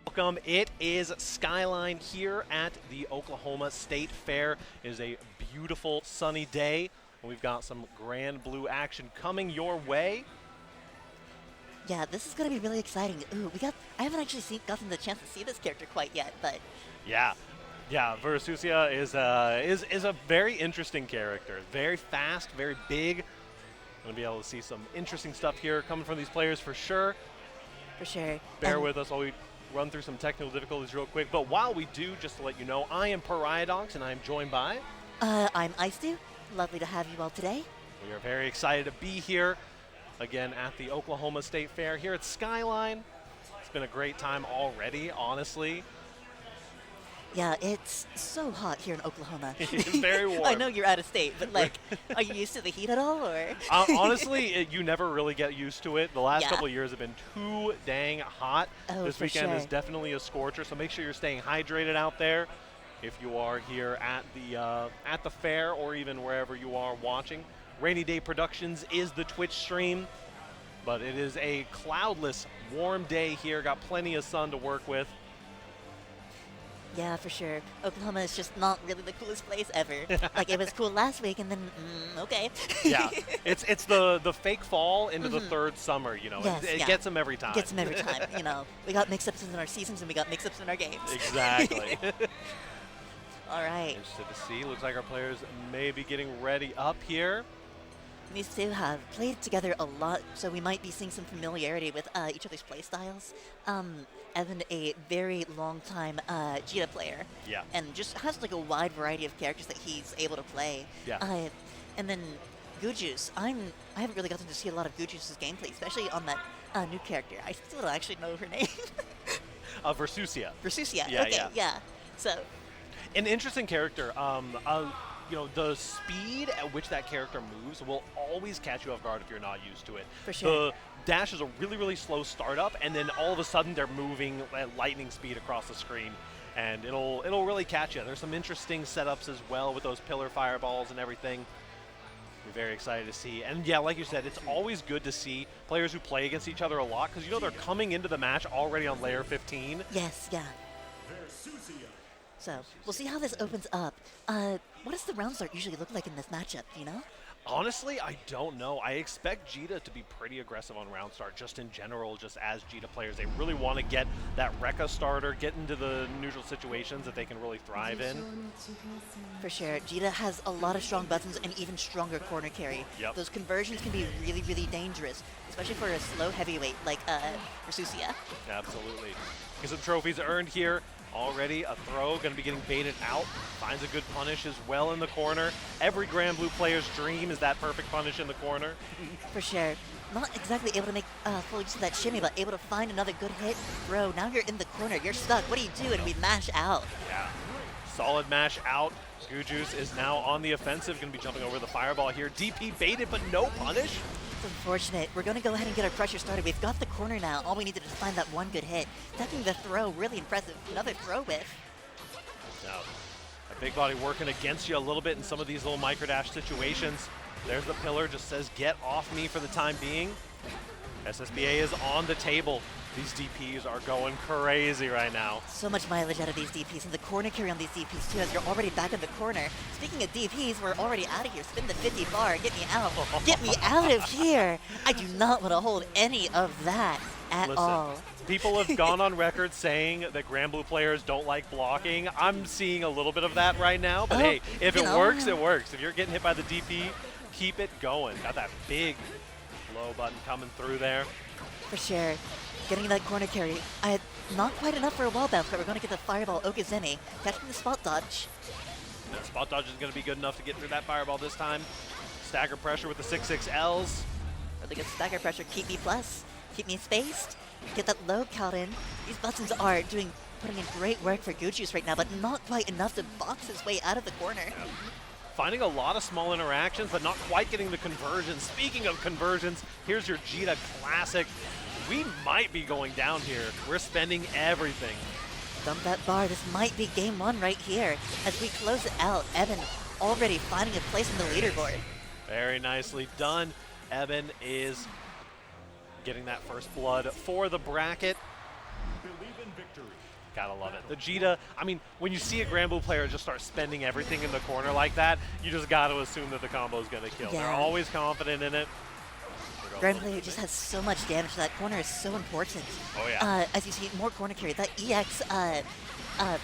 Welcome. It is Skyline here at the Oklahoma State Fair. It is a beautiful sunny day. We've got some Gran Blue action coming your way. Yeah, this is going to be really exciting. Ooh, I haven't actually gotten the chance to see this character quite yet, but Yeah, Versusia is a very interesting character. Very fast, very big. Gonna be able to see some interesting stuff here coming from these players for sure. For sure. Bear with us while we run through some technical difficulties real quick. But while we do, just to let you know, I am Pariadox, and I am joined by... I'm Icedew. Lovely to have you all today. We are very excited to be here again at the Oklahoma State Fair here at Skyline. It's been a great time already, honestly. Yeah, it's so hot here in Oklahoma. It's very warm. I know you're out of state, but like, are you used to the heat at all, or? Honestly, you never really get used to it. The last couple of years have been too dang hot. Oh, this weekend is definitely a scorcher, so make sure you're staying hydrated out there. If you are here at the fair or even wherever you are watching. Rainy Day Productions is the Twitch stream, but it is a cloudless, warm day here. Got plenty of sun to work with. Yeah, for sure. Oklahoma is just not really the coolest place ever. Like, it was cool last week, and then, okay. Yeah, it's the fake fall into the third summer, you know. Yes, it gets them every time. Gets them every time, you know. We got mix-ups in our seasons, and we got mix-ups in our games. Exactly. All right. Interested to see. Looks like our players may be getting ready up here. These two have played together a lot, so we might be seeing some familiarity with each other's playstyles. Ebin, a very long-time Jita player, and just has like a wide variety of characters that he's able to play. Yeah. And then Goojuice, I haven't really gotten to see a lot of Goojuice's gameplay, especially on that new character. I still don't actually know her name. Versusia. Versusia. Yeah, okay, yeah. So. An interesting character. You know, the speed at which that character moves will always catch you off guard if you're not used to it. For sure. The dash is a really, really slow startup, and then all of a sudden they're moving at lightning speed across the screen, and it'll really catch you. There's some interesting setups as well with those pillar fireballs and everything. We're very excited to see. And yeah, like you said, it's always good to see players who play against each other a lot, because you know they're coming into the match already on layer 15. Yes, yeah. So, we'll see how this opens up. What does the round start usually look like in this matchup, do you know? Honestly, I don't know. I expect Jita to be pretty aggressive on round start, just in general, just as Jita players. They really want to get that Rekka starter, get into the neutral situations that they can really thrive in. For sure. Jita has a lot of strong buttons and even stronger corner carry. Yep. Those conversions can be really, really dangerous, especially for a slow heavyweight like Versusia. Absolutely. Get some trophies earned here. Already a throw, going to be getting baited out. Finds a good punish as well in the corner. Every Gran Blue player's dream is that perfect punish in the corner. For sure. Not exactly able to make full use of that shimmy, but able to find another good hit. Bro, now you're in the corner. You're stuck. What do you do? And we mash out. Yeah. Solid mash out. Goojuice is now on the offensive. Going to be jumping over the fireball here. DP baited, but no punish. It's unfortunate. We're going to go ahead and get our pressure started. We've got the corner now. All we needed to find that one good hit. Taking the throw, really impressive. Another throw whiff. Now, a big body working against you a little bit in some of these little microdash situations. There's the pillar, just says, get off me for the time being. SSBA is on the table. These DPs are going crazy right now. So much mileage out of these DPs, and the corner carry on these DPs too, as you're already back in the corner. Speaking of DPs, we're already out of here. Spin the 50 bar, get me out. Get me out of here. I do not want to hold any of that at all. People have gone on record saying that Gran Blue players don't like blocking. I'm seeing a little bit of that right now, but hey, if it works, it works. If you're getting hit by the DP, keep it going. Got that big low button coming through there. For sure. Getting that corner carry. Not quite enough for a wall bounce, but we're going to get the fireball Okazemi. Catching the spot dodge. And spot dodge is going to be good enough to get through that fireball this time. Stagger pressure with the 6-6-Ls. Really good stagger pressure. Keep me plus. Keep me spaced. Get that low count in. These buttons are putting in great work for Goojuice right now, but not quite enough to box his way out of the corner. Yeah. Finding a lot of small interactions, but not quite getting the conversions. Speaking of conversions, here's your Jita classic. We might be going down here. We're spending everything. Dump that bar. This might be game one right here. As we close it out, Ebin already finding a place in the leaderboard. Very nicely done. Ebin is getting that first blood for the bracket. Gotta love it. The Jita, I mean, when you see a Gran Blue player just start spending everything in the corner like that, you just got to assume that the combo is going to kill. Yeah. They're always confident in it. Gran Blue just has so much damage. That corner is so important. Oh, yeah. As you see, more corner carry. That EX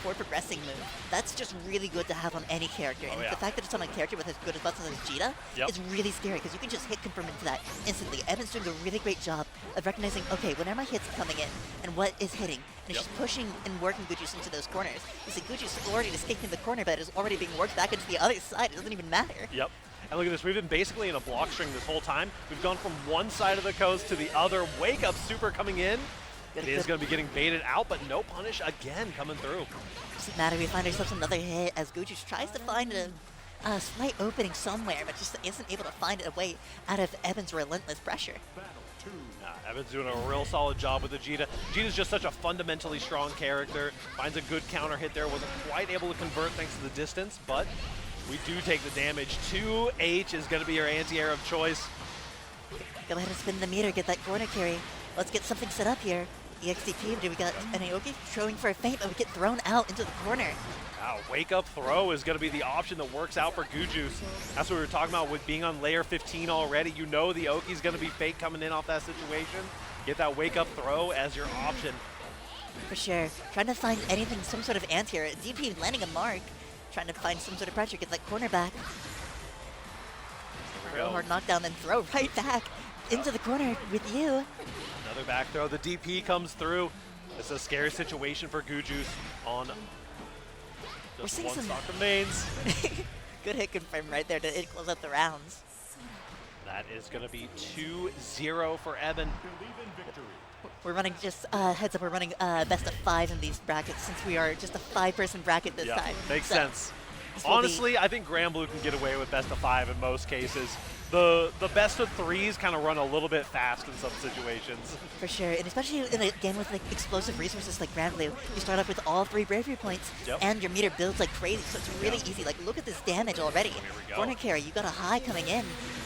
forward progressing move, that's just really good to have on any character. And the fact that it's on a character with as good as buttons as Jita is really scary because you can just hit confirm into that instantly. Ebin's doing a really great job of recognizing, okay, when are my hits coming in and what is hitting? And it's just pushing and working Goojuice into those corners. You see Goojuice already escaping the corner, but it is already being worked back into the other side. It doesn't even matter. Yep. And look at this, we've been basically in a block string this whole time. We've gone from one side of the coast to the other. Wake Up Super coming in. It is going to be getting baited out, but no punish again coming through. Doesn't matter, we find ourselves another hit as Goojuice tries to find a slight opening somewhere, but just isn't able to find a way out of Ebin's relentless pressure. Ebin's doing a real solid job with the Jita. Jita's just such a fundamentally strong character. Finds a good counter hit there. Wasn't quite able to convert thanks to the distance, but we do take the damage. 2H is going to be your anti-air of choice. Go ahead and spin the meter, get that corner carry. Let's get something set up here. EXDP, do we got an Aoki throwing for a feint, but we get thrown out into the corner. Wow, wake up throw is going to be the option that works out for Goojuice. That's what we were talking about with being on layer 15 already. You know the Aoki's going to be fake coming in off that situation. Get that wake up throw as your option. For sure. Trying to find anything, some sort of anti-air. DP landing a mark. Trying to find some sort of pressure, get that corner back. Real hard knockdown, then throw right back into the corner with you. Another back throw. The DP comes through. It's a scary situation for Goojuice on just one stock remains. Good hit confirmed right there to close out the rounds. That is going to be 2-0 for Ebin. We're running just, heads up, we're running best of 5 in these brackets since we are just a 5-person bracket this time. Makes sense. Honestly, I think Gran Blue can get away with best of 5 in most cases. The best of 3s kind of run a little bit fast in some situations. For sure, and especially in a game with like explosive resources like Gran Blue, you start off with all 3 bravery points, and your meter builds like crazy, so it's really easy. Like, look at this damage already. Corner carry, you got a high coming in.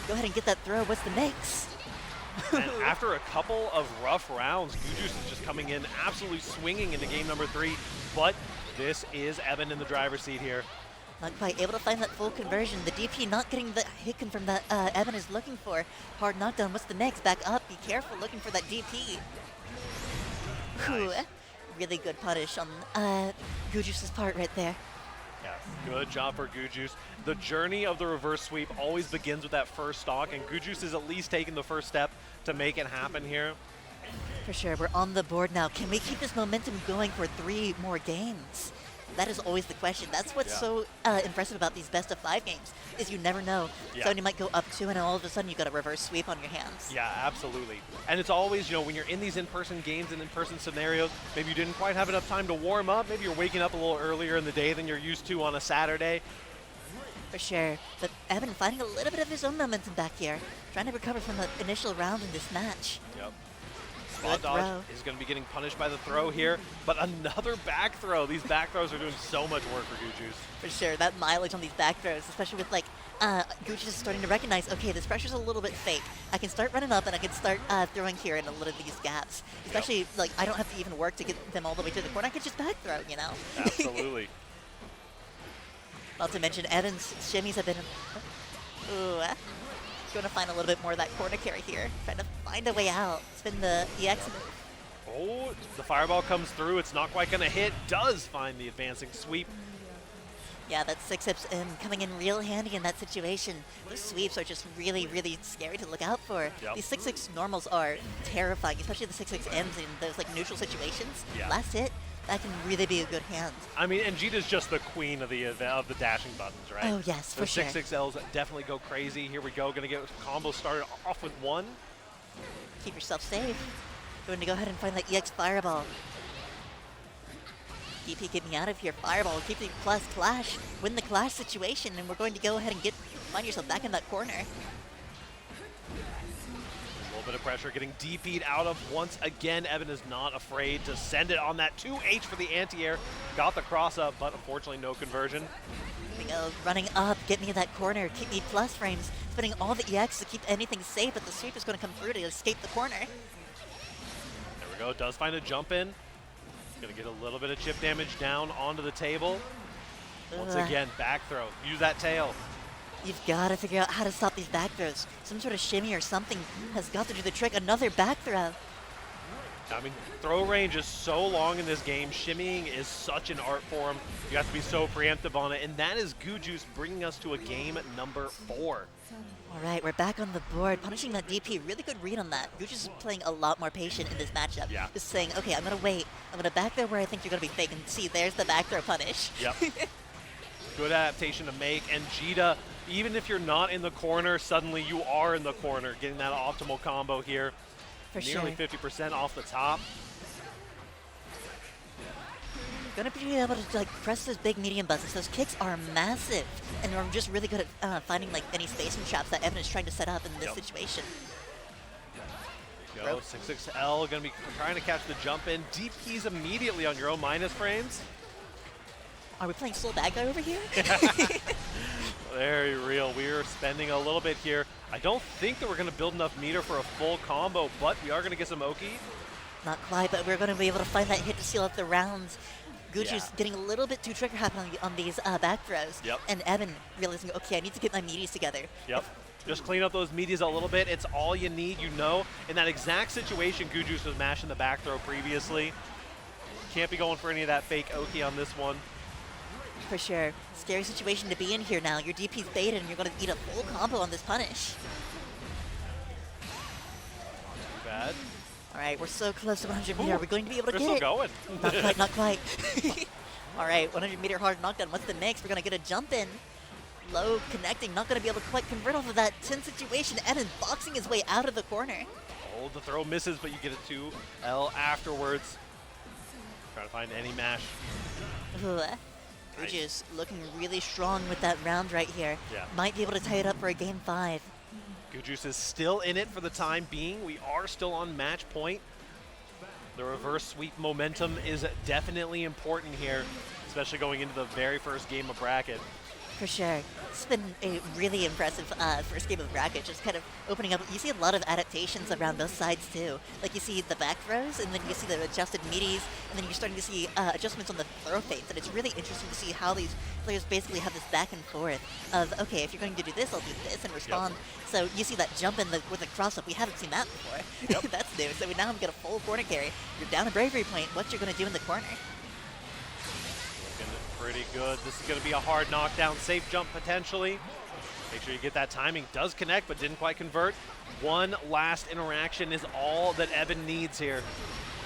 Go ahead and get that throw. What's the mix? And after a couple of rough rounds, Goojuice is just coming in absolutely swinging into game number 3, but this is Ebin in the driver's seat here. Not quite able to find that full conversion. The DP not getting the hit confirm that Ebin is looking for. Hard knockdown. What's the mix? Back up. Be careful looking for that DP. Ooh, really good punish on Goojuice's part right there. Yeah, good job for Goojuice. The journey of the reverse sweep always begins with that first stock, and Goojuice is at least taking the first step to make it happen here. For sure. We're on the board now. Can we keep this momentum going for 3 more games? That is always the question. That's what's so impressive about these best of 5 games, is you never know. Somebody might go up 2 and all of a sudden you got a reverse sweep on your hands. Yeah, absolutely. And it's always, you know, when you're in these in-person games and in-person scenarios, maybe you didn't quite have enough time to warm up. Maybe you're waking up a little earlier in the day than you're used to on a Saturday. For sure. But Ebin finding a little bit of his own momentum back here, trying to recover from the initial round in this match. Yep. Spot dodge is going to be getting punished by the throw here, but another back throw. These back throws are doing so much work for Goojuice. For sure, that mileage on these back throws, especially with like Goojuice is starting to recognize, okay, this pressure's a little bit fake. I can start running up and I can start throwing here in a little of these gaps. Especially like I don't have to even work to get them all the way to the corner. I can just back throw, you know? Absolutely. Not to mention Ebin's shimmies have been going to find a little bit more of that corner carry here. Trying to find a way out. Spin the EX move. Oh, the fireball comes through. It's not quite going to hit. Does find the advancing sweep. Yeah, that 6-hips coming in real handy in that situation. Those sweeps are just really, really scary to look out for. These 6-6 normals are terrifying, especially the 6-6 ends in those like neutral situations. Last hit, that can really be a good hand. I mean, and Jita's just the queen of the dashing buttons, right? Oh, yes, for sure. The 6-6Ls definitely go crazy. Here we go. Going to get combo started off with 1. Keep yourself safe. Going to go ahead and find that EX Fireball. DP, get me out of here. Fireball, keep the plus clash. Win the clash situation, and we're going to go ahead and find yourself back in that corner. A little bit of pressure getting DP'd out of once again. Ebin is not afraid to send it on that 2H for the anti-air. Got the cross up, but unfortunately no conversion. Here we go, running up, get me in that corner, keep me plus frames, spending all the EX to keep anything safe, but the sweep is going to come through to escape the corner. There we go, does find a jump in. Gonna get a little bit of chip damage down onto the table. Once again, back throw. Use that tail. You've got to figure out how to stop these back throws. Some sort of shimmy or something has got to do the trick. Another back throw. I mean, throw range is so long in this game. Shimmying is such an art form. You have to be so preemptive on it. And that is Goojuice bringing us to a game number 4. All right, we're back on the board. Punishing that DP, really good read on that. Goojuice is playing a lot more patient in this matchup. Yeah. Just saying, okay, I'm going to wait. I'm going to back there where I think you're going to be fake. And see, there's the back throw punish. Yep. Good adaptation to make. And Jita, even if you're not in the corner, suddenly you are in the corner, getting that optimal combo here. For Nearly sure. 50% off the top. Gonna be able to like press those big medium buttons. Those kicks are massive, and we're just really good at finding like any spacing traps that Ebin is trying to set up in this situation. Go 6XL, gonna be trying to catch the jump in. DPs immediately on your own minus frames. Are we playing slow bad guy over here? Very real. We're spending a little bit here. I don't think that we're going to build enough meter for a full combo, but we are going to get some Oki. Not quite, but we're going to be able to find that hit to seal up the rounds. Gujuice getting a little bit too trigger happy on these back throws. Yep. And Ebin realizing, okay, I need to get my meaties together. Yep. Just clean up those medias a little bit. It's all you need. You know, in that exact situation, Goojuice was mashing the back throw previously. Can't be going for any of that fake Oki on this one. For sure. Scary situation to be in here now. Your DP's baited and you're going to eat a full combo on this punish. Too bad. All right, we're so close to 100 meter. Are we going to be able to get it? They're still going. Not quite, not quite. All right, 100 meter hard knockdown. What's the next? We're going to get a jump in. Low connecting, not going to be able to quite convert off of that tense situation. Ebin boxing his way out of the corner. Oh, the throw misses, but you get a 2L afterwards. Trying to find any mash. Goojuice looking really strong with that round right here. Yeah. Might be able to tie it up for a game 5. Goojuice is still in it for the time being. We are still on match point. The reverse sweep momentum is definitely important here, especially going into the very first game of bracket. For sure. It's been a really impressive first game of bracket, just kind of opening up. You see a lot of adaptations around both sides too. Like you see the back throws, and then you see the adjusted meaties, and then you're starting to see adjustments on the throw feints. And it's really interesting to see how these players basically have this back and forth of, okay, if you're going to do this, I'll do this and respond. Yep. So you see that jump in with the cross-up. We haven't seen that before. Yep. That's new. So we now get a full corner carry. You're down a bravery point. What you're going to do in the corner? Pretty good. This is going to be a hard knockdown. Safe jump potentially. Make sure you get that timing. Does connect, but didn't quite convert. One last interaction is all that Ebin needs here.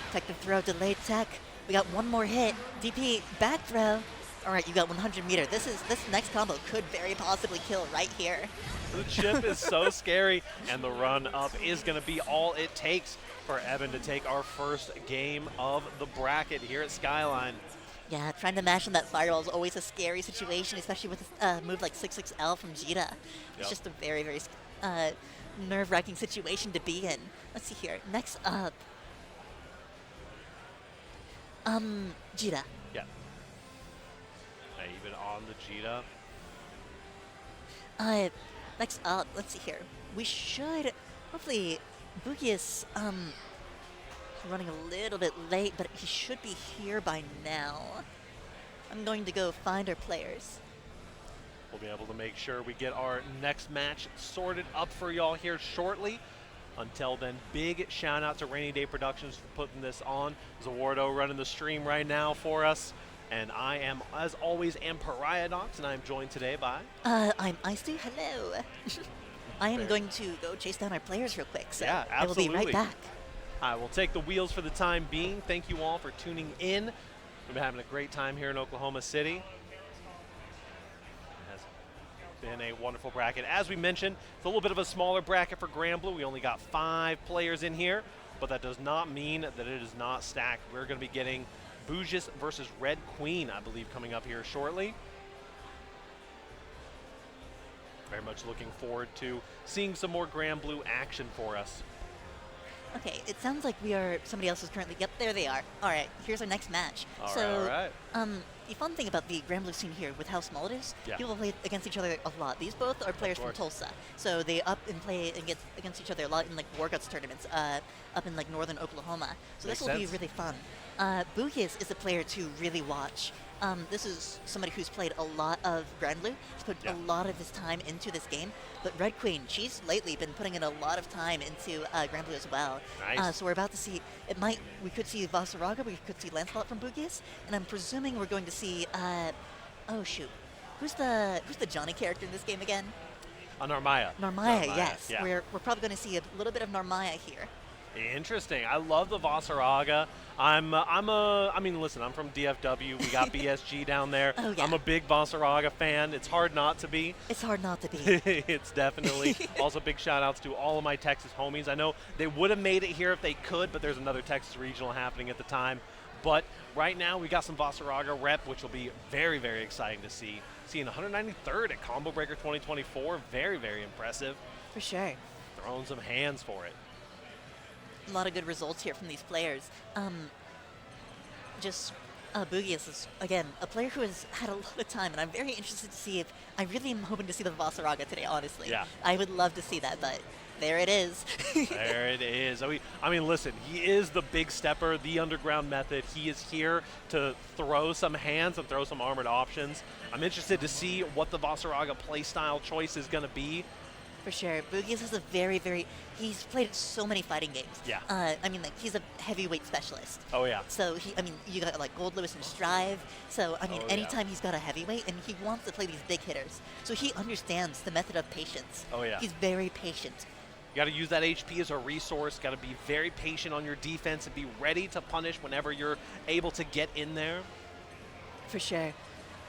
Effective throw, delayed tech. We got one more hit. DP, back throw. All right, you got 100 meter. This next combo could very possibly kill right here. The chip is so scary, and the run up is going to be all it takes for Ebin to take our first game of the bracket here at Skyline. Yeah, trying to mash on that firewall is always a scary situation, especially with a move like 6XL from Jita. It's just a very, very nerve-wracking situation to be in. Let's see here. Next up, Jita. Yeah. Even on the Jita. Next up, let's see here. We should, hopefully, Boogius, running a little bit late, but he should be here by now. I'm going to go find our players. We'll be able to make sure we get our next match sorted up for y'all here shortly. Until then, big shout out to Rainy Day Productions for putting this on. Zawardo running the stream right now for us. And I am, as always, Pariadox, and I'm joined today by... I'm Istu. Hello. I am going to go chase down our players real quick, so yeah, I will be right back. I will take the wheels for the time being. Thank you all for tuning in. We've been having a great time here in Oklahoma City. It has been a wonderful bracket. As we mentioned, it's a little bit of a smaller bracket for Gran Blue. We only got 5 players in here, but that does not mean that it is not stacked. We're going to be getting Boogius versus Red Queen, I believe, coming up here shortly. Very much looking forward to seeing some more Gran Blue action for us. Okay, it sounds like somebody else is currently, yep, there they are. All right, here's our next match. All right. The fun thing about the Gran Blue scene here, with how small it is, yeah. people play against each other a lot. These both are players from Tulsa, so they up and play against each other a lot in like War Guts tournaments up in like northern Oklahoma. So this will be really fun. Boogius is a player to really watch. This is somebody who's played a lot of Gran. He's put a lot of his time into this game. But Red Queen, she's lately been putting in a lot of time into Gran as well. Nice. So we're about to see, we could see Vasaraga, we could see Lancelot from Boogius, and I'm presuming we're going to see, oh shoot, who's the Johnny character in this game again? Narmaya. Narmaya, yes. Yeah. We're probably going to see a little bit of Narmaya here. Interesting. I love the Vasaraga. I mean, listen, I'm from DFW. We got BSG down there. Oh, yeah. I'm a big Vasaraga fan. It's hard not to be. It's hard not to be. It's definitely. Also, big shout outs to all of my Texas homies. I know they would have made it here if they could, but there's another Texas regional happening at the time. But right now, we got some Vasaraga rep, which will be very, very exciting to see. Seeing 193rd at Combo Breaker 2024. Very, very impressive. For sure. Throwing some hands for it. A lot of good results here from these players. Boogius is, again, a player who has had a lot of time, and I'm very interested to see if, I really am hoping to see the Vasaraga today, honestly. Yeah. I would love to see that, but there it is. There it is. I mean, listen, he is the big stepper, the underground method. He is here to throw some hands and throw some armored options. I'm interested to see what the Vasaraga playstyle choice is going to be. For sure. Boogius is a he's played so many fighting games. Yeah. I mean, like, he's a heavyweight specialist. Oh, yeah. So, you got, like, Gold Lewis and Strive. So, I mean, anytime he's got a heavyweight, and he wants to play these big hitters. So he understands the method of patience. Oh, yeah. He's very patient. You got to use that HP as a resource. Got to be very patient on your defense and be ready to punish whenever you're able to get in there. For sure.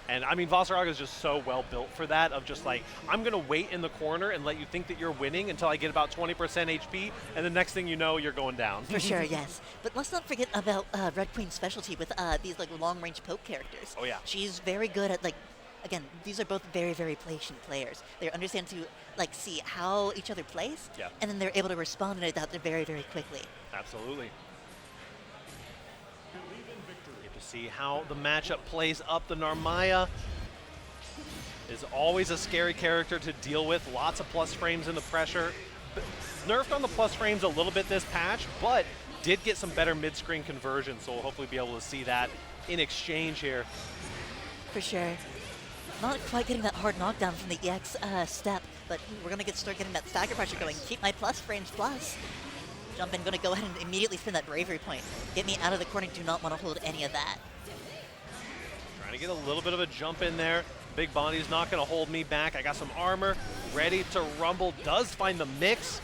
And, I mean, Vasaraga is just so well built for that, of just like, I'm going to wait in the corner and let you think that you're winning until I get about 20% HP, and the next thing you know, you're going down. For sure, yes. But let's not forget about Red Queen's specialty with these, like, long-range poke characters. Oh, yeah. She's very good at, like, again, these are both very, very patient players. They understand to, like, see how each other plays, and then they're able to respond and adapt very, very quickly. Absolutely. See how the matchup plays up. The Narmaya is always a scary character to deal with. Lots of plus frames in the pressure. Nerfed on the plus frames a little bit this patch, but did get some better mid-screen conversion, so we'll hopefully be able to see that in exchange here. For sure. Not quite getting that hard knockdown from the EX step, but we're going to start getting that stagger pressure going. Keep my plus frames plus. Jump in, going to go ahead and immediately spin that bravery point. Get me out of the corner, do not want to hold any of that. Trying to get a little bit of a jump in there. Big body's not going to hold me back. I got some armor, ready to rumble. Does find the mix.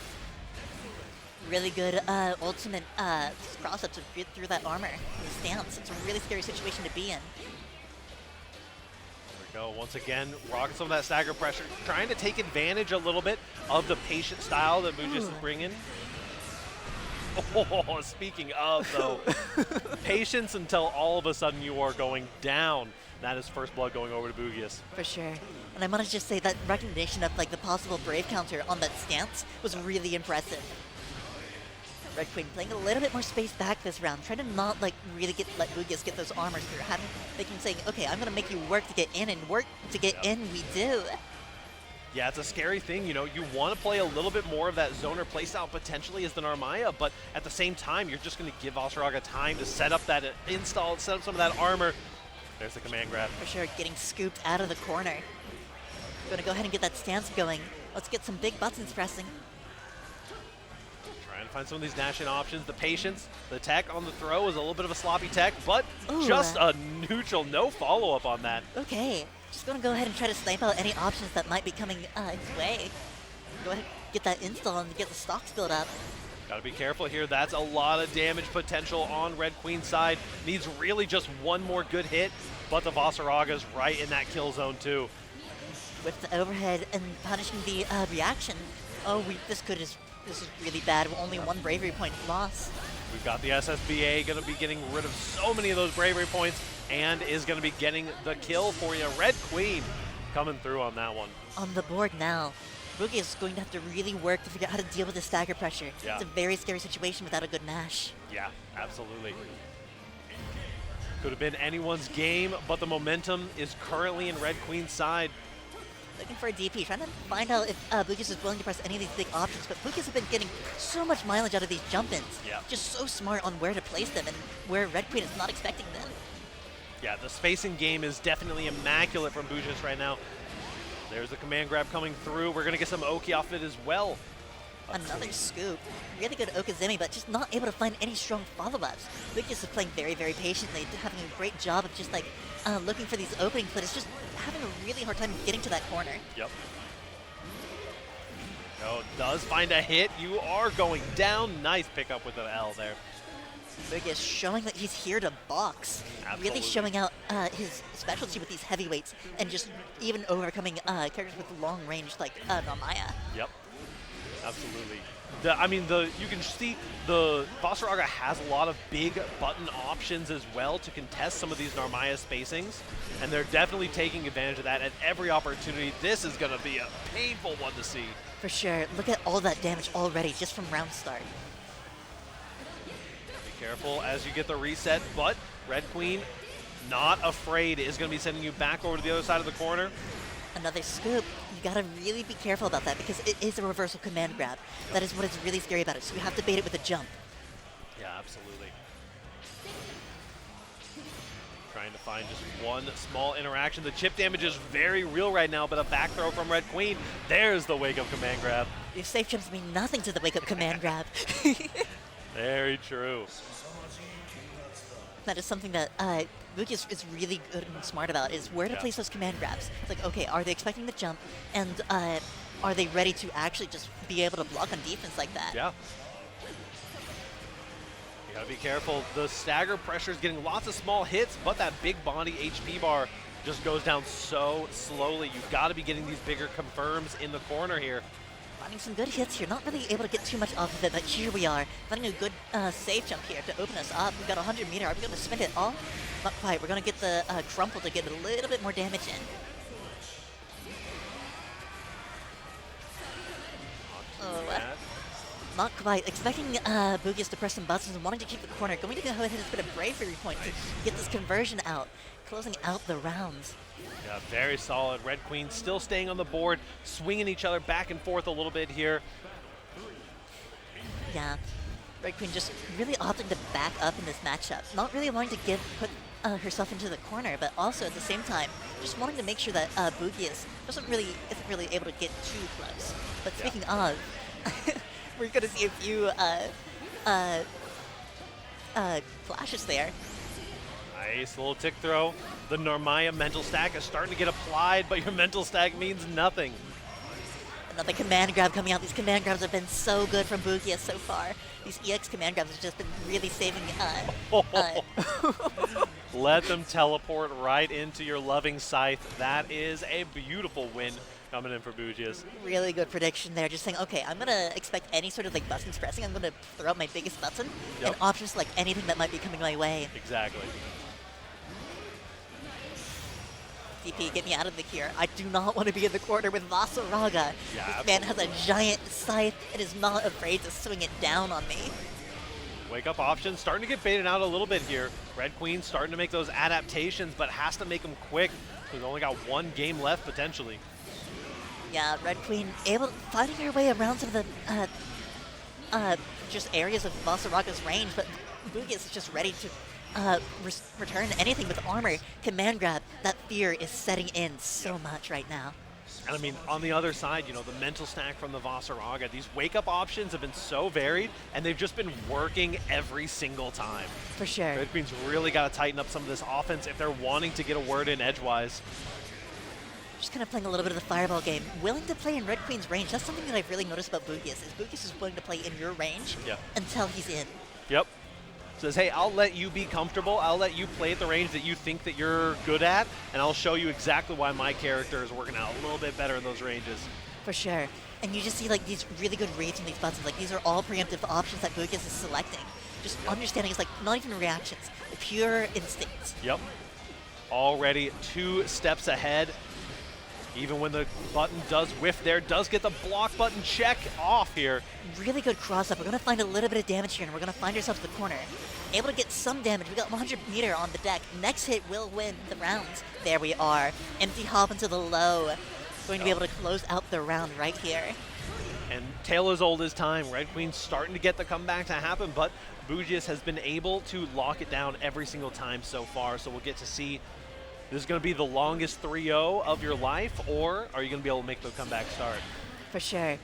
Really good ultimate cross-up to get through that armor. The stance, it's a really scary situation to be in. There we go, once again, rocking some of that stagger pressure. Trying to take advantage a little bit of the patient style that Boogius is bringing. Oh, speaking of, though, patience until all of a sudden you are going down. That is first blood going over to Boogius. For sure. And I want to just say that recognition of, like, the possible brave counter on that stance was really impressive. Red Queen playing a little bit more space back this round, trying to not, like, really let Boogius get those armors through. They can say, okay, I'm going to make you work to get in, and work to get in we do. Yeah, it's a scary thing. You know, you want to play a little bit more of that zoner playstyle potentially as the Narmaya, but at the same time, you're just going to give Vasaraga time to set up that install, set up some of that armor. There's the command grab. For sure, getting scooped out of the corner. Going to go ahead and get that stance going. Let's get some big buttons pressing. Trying to find some of these dash-in options. The patience, the tech on the throw is a little bit of a sloppy tech, but just a neutral, no follow-up on that. Okay. Just going to go ahead and try to snipe out any options that might be coming its way. Go ahead and get that install and get the stocks built up. Gotta be careful here. That's a lot of damage potential on Red Queen's side. Needs really just one more good hit, but the Vasaraga's right in that kill zone too. With the overhead and punishing the reaction. Oh, this is really bad. Only one bravery point loss. We've got the SSBA going to be getting rid of so many of those bravery points and is going to be getting the kill for you. Red Queen coming through on that one. On the board now. Boogius is going to have to really work to figure out how to deal with the stagger pressure. Yeah. It's a very scary situation without a good mash. Yeah, absolutely. Could have been anyone's game, but the momentum is currently in Red Queen's side. Looking for a DP, trying to find out if Boogius is willing to press any of these big options, but Boogius has been getting so much mileage out of these jump-ins. Yeah. Just so smart on where to place them and where Red Queen is not expecting them. Yeah, the spacing game is definitely immaculate from Goojuice right now. There's the command grab coming through. We're going to get some Oki off it as well. Another scoop. Really good Okazemi, but just not able to find any strong follow-ups. Boogius is playing very, very patiently, having a great job of just like looking for these openings, but it's just having a really hard time getting to that corner. Yep. Oh, does find a hit. You are going down. Nice pickup with the L there. Boogius showing that he's here to box. Absolutely. Really showing out his specialty with these heavyweights and just even overcoming characters with long range like Narmaya. Yep. Absolutely. You can see the Vasaraga has a lot of big button options as well to contest some of these Narmaya spacings, and they're definitely taking advantage of that at every opportunity. This is going to be a painful one to see. For sure. Look at all that damage already just from round start. Be careful as you get the reset, but Red Queen, not afraid, is going to be sending you back over to the other side of the corner. Another scoop. You gotta really be careful about that because it is a reversal command grab. That is what is really scary about it, so you have to bait it with a jump. Yeah, absolutely. Trying to find just one small interaction. The chip damage is very real right now, but a back throw from Red Queen. There's the wake-up command grab. Your safe jumps mean nothing to the wake-up command grab. Very true. That is something that Boogius is really good and smart about, is where to place those command grabs. It's like, okay, are they expecting the jump, and are they ready to actually just be able to block on defense like that? Yeah. You gotta be careful. The stagger pressure is getting lots of small hits, but that big body HP bar just goes down so slowly. You've got to be getting these bigger confirms in the corner here. Finding some good hits here, not really able to get too much off of it, but here we are. Finding a good safe jump here to open us up. We've got 100 meter. Are we going to spend it all? Not quite. We're going to get the crumple to get a little bit more damage in. Oh, not quite. Expecting Boogius to press some buttons and wanting to keep the corner. Going to go ahead and hit a bit of bravery point to get this conversion out. Closing out the rounds. Yeah, very solid. Red Queen still staying on the board, swinging each other back and forth a little bit here. Yeah, Red Queen just really opting to back up in this matchup. Not really wanting to put herself into the corner, but also at the same time, just wanting to make sure that Boogius isn't really able to get too close. But speaking of, we're going to see a few flashes there. Nice little tick throw. The Narmaya mental stack is starting to get applied, but your mental stack means nothing. Another command grab coming out. These command grabs have been so good from Boogius so far. These EX command grabs have just been really saving. Let them teleport right into your loving scythe. That is a beautiful win coming in for Boogius. Really good prediction there. Just saying, okay, I'm gonna expect any sort of like buttons pressing. I'm gonna throw out my biggest button and options like anything that might be coming my way. Exactly. DP, get me out of the here. I do not want to be in the corner with Vasaraga. Yeah, this man has a giant scythe and is not afraid to swing it down on me. Wake up options starting to get baited out a little bit here. Red Queen starting to make those adaptations, but has to make them quick. We've only got one game left potentially. Yeah, Red Queen finding her way around some of the just areas of Vasaraga's range, but Boogius is just ready to return anything with armor. Command grab, that fear is setting in so much right now. And I mean, on the other side, you know, the mental stack from the Vasaraga, these wake-up options have been so varied, and they've just been working every single time. For sure. Red Queen's really got to tighten up some of this offense if they're wanting to get a word in edgewise. Just kind of playing a little bit of the fireball game. Willing to play in Red Queen's range. That's something that I've really noticed about Boogius, is Boogius is willing to play in your range until he's in. Yep. Says, hey, I'll let you be comfortable. I'll let you play at the range that you think that you're good at, and I'll show you exactly why my character is working out a little bit better in those ranges. For sure. And you just see like these really good reads on these buttons. Like these are all preemptive options that Boogius is selecting. Just understanding it's like not even reactions, pure instincts. Yep. Already 2 steps ahead. Even when the button does whiff there, does get the block button check off here. Really good cross-up. We're going to find a little bit of damage here, and we're going to find ourselves in the corner. Able to get some damage. We got 100 meter on the deck. Next hit will win the rounds. There we are. Empty hop into the low. going to be able to close out the round right here. And tale as old as time. Red Queen's starting to get the comeback to happen, but Boogius has been able to lock it down every single time so far, so we'll get to see. This is going to be the longest 3-0 of your life, or are you going to be able to make the comeback start? For sure.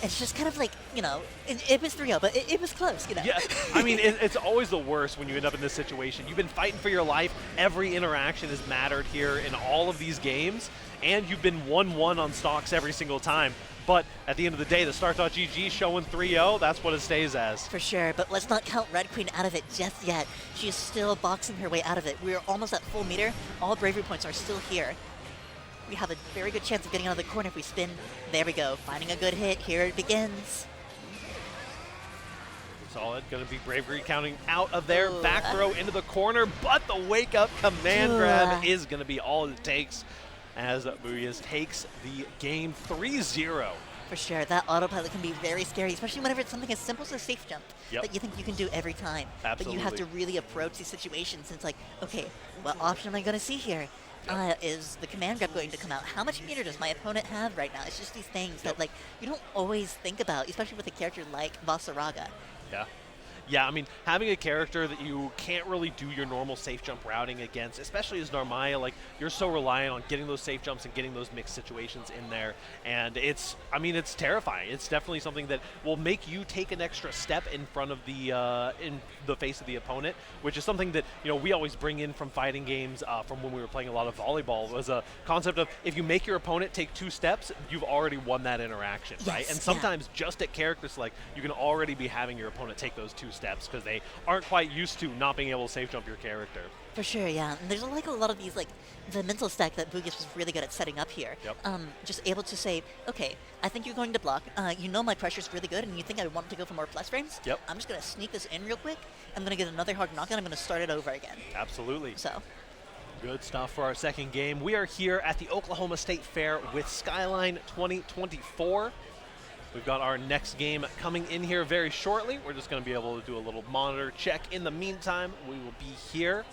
It's just kind of like, you know, it was 3-0, but it was close, you know. Yeah, I mean, it's always the worst when you end up in this situation. You've been fighting for your life. Every interaction has mattered here in all of these games, and you've been 1-1 on stocks every single time. But at the end of the day, the Start.GG showing 3-0, that's what it stays as. For sure, but let's not count Red Queen out of it just yet. She is still boxing her way out of it. We're almost at full meter. All bravery points are still here. We have a very good chance of getting out of the corner if we spin. There we go, finding a good hit. Here it begins. Solid, going to be bravery counting out of there. Back throw into the corner, but the wake-up command grab is going to be all it takes as Boogius takes the game 3-0. For sure, that autopilot can be very scary, especially whenever it's something as simple as a safe jump that you think you can do every time. Absolutely. But you have to really approach these situations. It's like, okay, what option am I going to see here? Is the command grab going to come out? How much meter does my opponent have right now? It's just these things that like you don't always think about, especially with a character like Vasaraga. Yeah, I mean, having a character that you can't really do your normal safe jump routing against, especially as Narmaya, like, you're so reliant on getting those safe jumps and getting those mixed situations in there. And it's terrifying. It's definitely something that will make you take an extra step in front of in the face of the opponent, which is something that, you know, we always bring in from fighting games from when we were playing a lot of volleyball, was a concept of if you make your opponent take 2 steps, you've already won that interaction, right? And sometimes just at character select, you can already be having your opponent take those 2 steps because they aren't quite used to not being able to safe jump your character. For sure, yeah. And there's like a lot of these, like, the mental stack that Boogius was really good at setting up here. Just able to say, okay, I think you're going to block. You know my pressure's really good, and you think I want to go for more plus frames? I'm just going to sneak this in real quick. I'm going to get another hard knockout. I'm going to start it over again. Absolutely. So. Good stuff for our second game. We are here at the Oklahoma State Fair with Skyline 2024. We've got our next game coming in here very shortly. We're just going to be able to do a little monitor check. In the meantime, we will be here.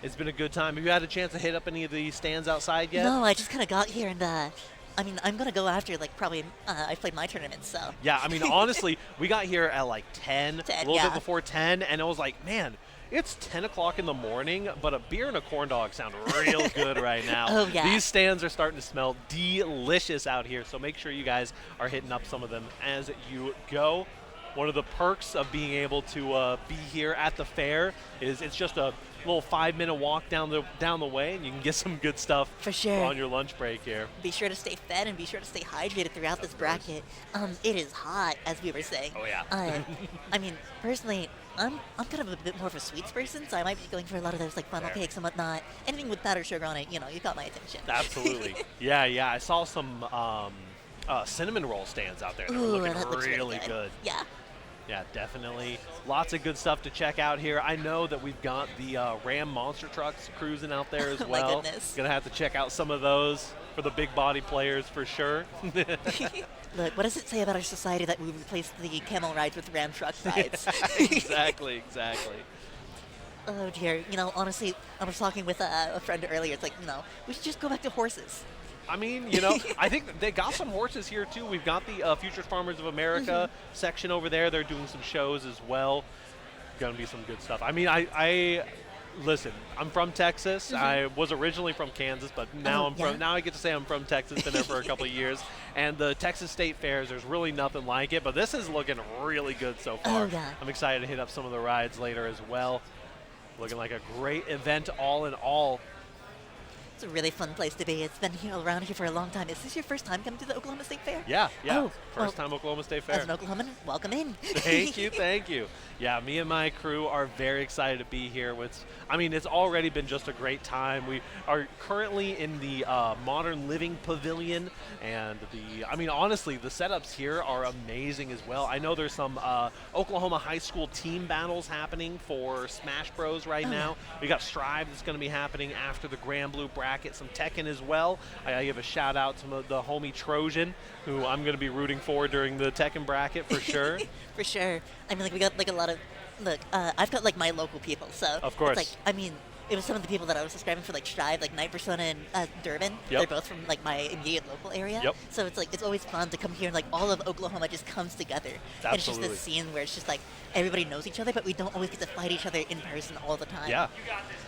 It's been a good time. Have you had a chance to hit up any of the stands outside yet? No, I just kind of got here, and I mean, I'm going to go after, like, probably, I played my tournament, so. Yeah, I mean, honestly, we got here at, like, 10 a little bit before 10, and it was like, man, it's 10 o'clock in the morning, but a beer and a corn dog sound real good right now. Oh, yeah. These stands are starting to smell delicious out here, so make sure you guys are hitting up some of them as you go. One of the perks of being able to be here at the fair is it's just a little 5-minute walk down the way, and you can get some good stuff for sure on your lunch break here. Be sure to stay fed and be sure to stay hydrated throughout this bracket. It is hot, as we were saying. Oh yeah. I mean, personally, I'm kind of a bit more of a sweets person, so I might be going for a lot of those like funnel cakes and whatnot. Anything with powdered sugar on it, you know, you got my attention. Absolutely. Yeah. I saw some cinnamon roll stands out there that were looking really good. Yeah, definitely. Lots of good stuff to check out here. I know that we've got the Ram monster trucks cruising out there as well. My goodness. Gonna have to check out some of those for the big body players for sure. Look, what does it say about our society that we replaced the camel rides with Ram truck rides? Exactly. Oh dear. You know, honestly, I was talking with a friend earlier. It's like, you know, we should just go back to horses. I mean, you know, I think they got some horses here too. We've got the Futures Farmers of America section over there. They're doing some shows as well. Gonna be some good stuff. I mean, I listen. I'm from Texas. I was originally from Kansas, but now now I get to say I'm from Texas. Been there for a couple of years. And the Texas State Fairs, there's really nothing like it. But this is looking really good so far. I'm excited to hit up some of the rides later as well. Looking like a great event all in all. It's a really fun place to be. It's been around here for a long time. Is this your first time coming to the Oklahoma State Fair? Yeah. First time Oklahoma State Fair. As an Oklahoman, welcome in. Thank you. Yeah, me and my crew are very excited to be here. I mean, it's already been just a great time. We are currently in the Modern Living Pavilion, and I mean, honestly, the setups here are amazing as well. I know there's some Oklahoma high school team battles happening for Smash Bros right now. We got Strive that's going to be happening after the Gran Blue bracket, some Tekken as well. I give a shout out to the homie Trojan, who I'm going to be rooting for during the Tekken bracket for sure. For sure. I mean, like, we got like a lot of, look, I've got like my local people, so of course. It's like, I mean, it was some of the people that I was subscribing for, like Strive, like Night Persona and Durban. Yep. They're both from like my immediate local area. Yep. So it's like it's always fun to come here and like all of Oklahoma just comes together. Absolutely. And it's just this scene where it's just like everybody knows each other, but we don't always get to fight each other in person all the time. Yeah.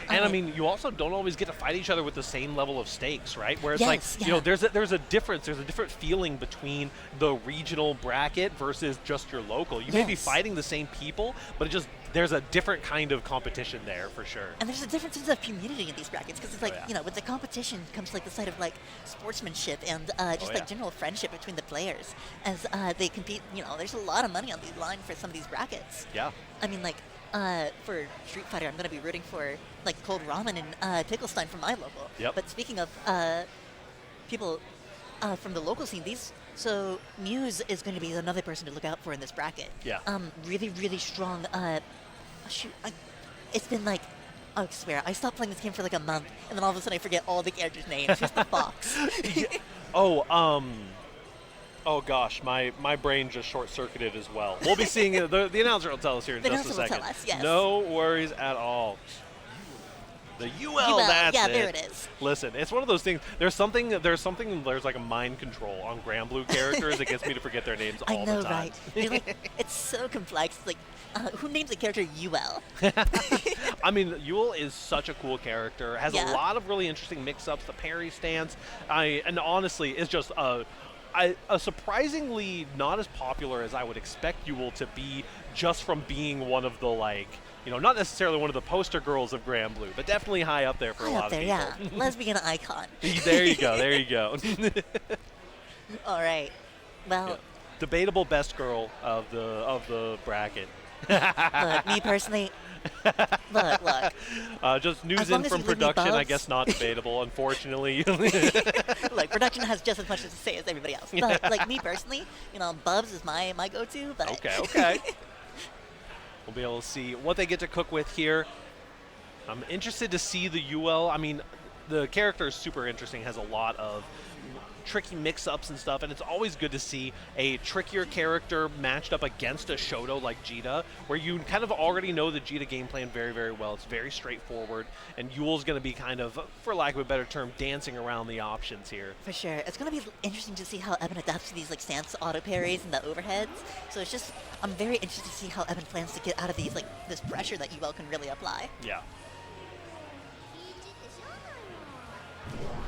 And I mean, you also don't always get to fight each other with the same level of stakes, right? Where it's Yes, like, yeah. you know, there's a difference. There's a different feeling between the regional bracket versus just your local. You may be Yes. fighting the same people, but there's a different kind of competition there for sure. And there's a different sense of community in these brackets because it's like, yeah. you know, with the competition comes like the side of like sportsmanship and just yeah. like general friendship between the players as they compete. You know, there's a lot of money on the line for some of these brackets. Yeah. I mean, like, for Street Fighter, I'm going to be rooting for, like, Cold Ramen and Picklestein from my local. Yep. But speaking of people from the local scene, so Muse is going to be another person to look out for in this bracket. Yeah. Really, really strong. It's been, like, I swear, I stopped playing this game for, like, a month, and then all of a sudden I forget all the characters' names. Just the Fox. Oh gosh, my brain just short-circuited as well. We'll be seeing it. The announcer will tell us here in The just a announcer will second. tell us, yes. No worries at all. The UL, that's yeah, it. there it is. Listen, it's one of those things. There's like a mind control on Gran Blue characters that gets me to forget their names all I know, the time. right? It's, like, it's so complex. Like, who names a character UL? I mean, Yule is such a cool character. Has Yeah. a lot of really interesting mix-ups. The parry stance, and honestly, is just a surprisingly not as popular as I would expect Yule to be, just from being one of the, like, you know, not necessarily one of the poster girls of Gran Blue, but definitely high up there for a lot of people. Yeah. Lesbian icon. There you go. There you go. All right. Well, Yeah. Debatable best girl of the bracket. look, me personally, look. Just As news long in as from you leave me production, I bugs. guess not debatable, unfortunately. Look, production has just as much to say as everybody else. But, like, me personally, you know, Bubs is my go-to, but... Okay. We'll be able to see what they get to cook with here. I'm interested to see the UL. I mean, the character is super interesting, has a lot of tricky mix-ups and stuff, and it's always good to see a trickier character matched up against a Shoto like Jita, where you kind of already know the Jita game plan very, very well. It's very straightforward, and Yule's going to be kind of, for lack of a better term, dancing around the options here. For sure. It's going to be interesting to see how Ebin adapts to these, like, stance auto parries and the overheads. So it's just, I'm very interested to see how Ebin plans to get out of these, like, this pressure that UL can really apply. Yeah.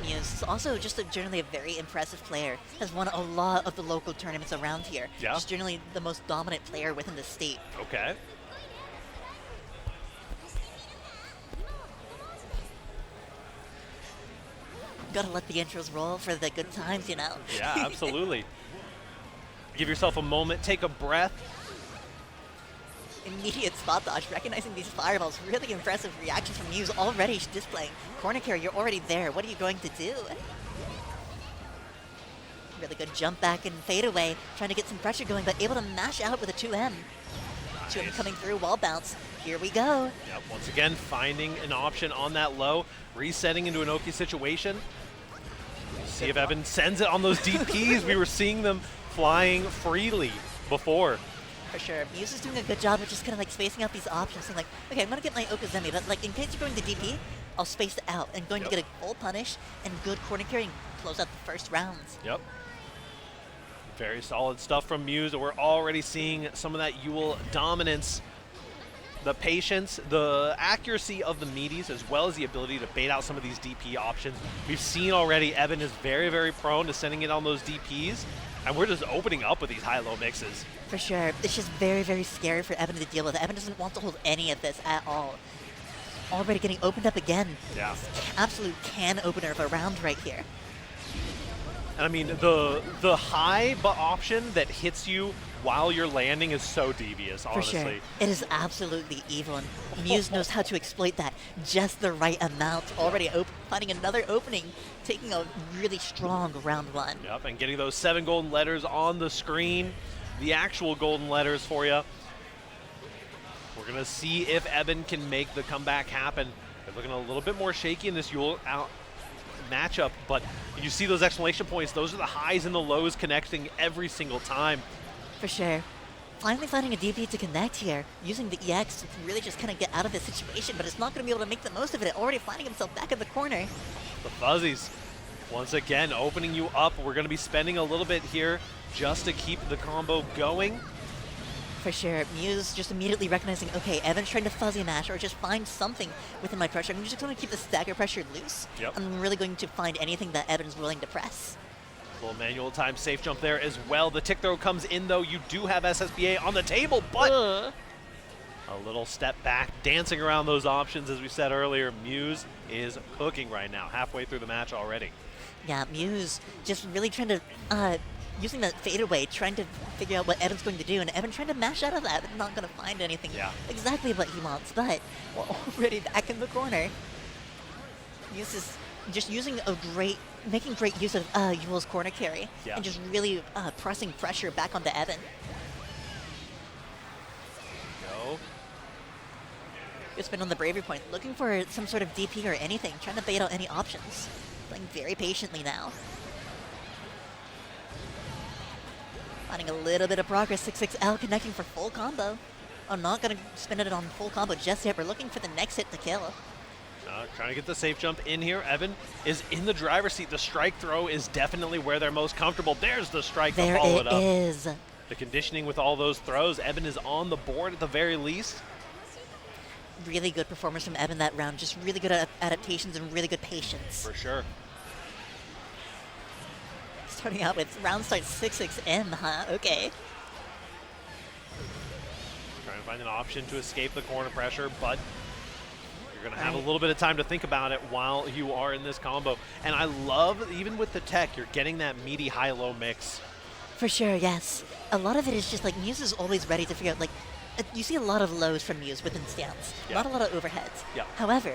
Muse is also just generally a very impressive player. Has won a lot of the local tournaments around here. Yeah. Just generally the most dominant player within the state. Okay. Gotta let the intros roll for the good times, you know? Yeah, absolutely. Give yourself a moment, take a breath. Immediate spot dodge, recognizing these fireballs. Really impressive reaction from Muse already displaying. Corner carry, you're already there. What are you going to do? Really good jump back and fade away, trying to get some pressure going, but able to mash out with a 2M. 2M coming through, wall bounce. Here we go. Yep, once again, finding an option on that low, resetting into an Oki situation. See if Ebin sends it on those DPs. We were seeing them flying freely before. For sure. Muse is doing a good job of just kind of like spacing out these options, saying like, okay, I'm going to get my Okazemi, but like in case you're going to DP, I'll space it out and going to get a full punish and good corner carry and close out the first rounds. Yep. Very solid stuff from Muse. We're already seeing some of that Yule dominance. The patience, the accuracy of the meaties, as well as the ability to bait out some of these DP options. We've seen already Ebin is very, very prone to sending it on those DPs, and we're just opening up with these high-low mixes. For sure. It's just very, very scary for Ebin to deal with. Ebin doesn't want to hold any of this at all. Already getting opened up again. Yeah. Absolute can opener of a round right here. And I mean, the high but option that hits you while you're landing is so devious, honestly. For sure. It is absolutely evil, and Muse knows how to exploit that just the right amount. Already finding another opening, taking a really strong round one. Yep, and getting those 7 golden letters on the screen, the actual golden letters for you. We're going to see if Ebin can make the comeback happen. They're looking a little bit more shaky in this Yule matchup, but you see those exclamation points. Those are the highs and the lows connecting every single time. For sure. finally finding a DP to connect here, using the EX to really just kind of get out of this situation, but it's not going to be able to make the most of it. Already finding himself back in the corner. The Fuzzies, once again, opening you up. We're going to be spending a little bit here just to keep the combo going. For sure. Muse just immediately recognizing, okay, Evan's trying to fuzzy mash or just find something within my pressure. I'm just going to keep the stagger pressure loose. Yep. I'm really going to find anything that Evan's willing to press. Little manual time safe jump there as well. The tick throw comes in though. You do have SSBA on the table, but a little step back, dancing around those options as we said earlier. Muse is cooking right now, halfway through the match already. Yeah, Muse just really trying to, using that fadeaway, trying to figure out what Evan's going to do, and Evan trying to mash out of that, but not going to find anything exactly what he wants, but we're already back in the corner. Muse is just making great use of Yule's corner carry, and just really pressing pressure back onto Ebin. Go. Just been on the bravery point, looking for some sort of DP or anything, trying to bait out any options. Playing very patiently now. Finding a little bit of progress, 6-6L connecting for full combo. I'm not going to spin it on full combo just yet. We're looking for the next hit to kill. Trying to get the safe jump in here. Evan is in the driver's seat. The strike throw is definitely where they're most comfortable. There's the strike to follow it up. There it is. The conditioning with all those throws. Evan is on the board at the very least. Really good performance from Ebin that round. Just really good adaptations and really good patience. For sure. Starting out with round start 6-6M, huh? Okay. Trying to find an option to escape the corner pressure, but you're going to have a little bit of time to think about it while you are in this combo. And I love, even with the tech, you're getting that meaty high-low mix. For sure, yes. A lot of it is just like Muse is always ready to figure out, like, you see a lot of lows from Muse within stance, not a lot of overheads. However,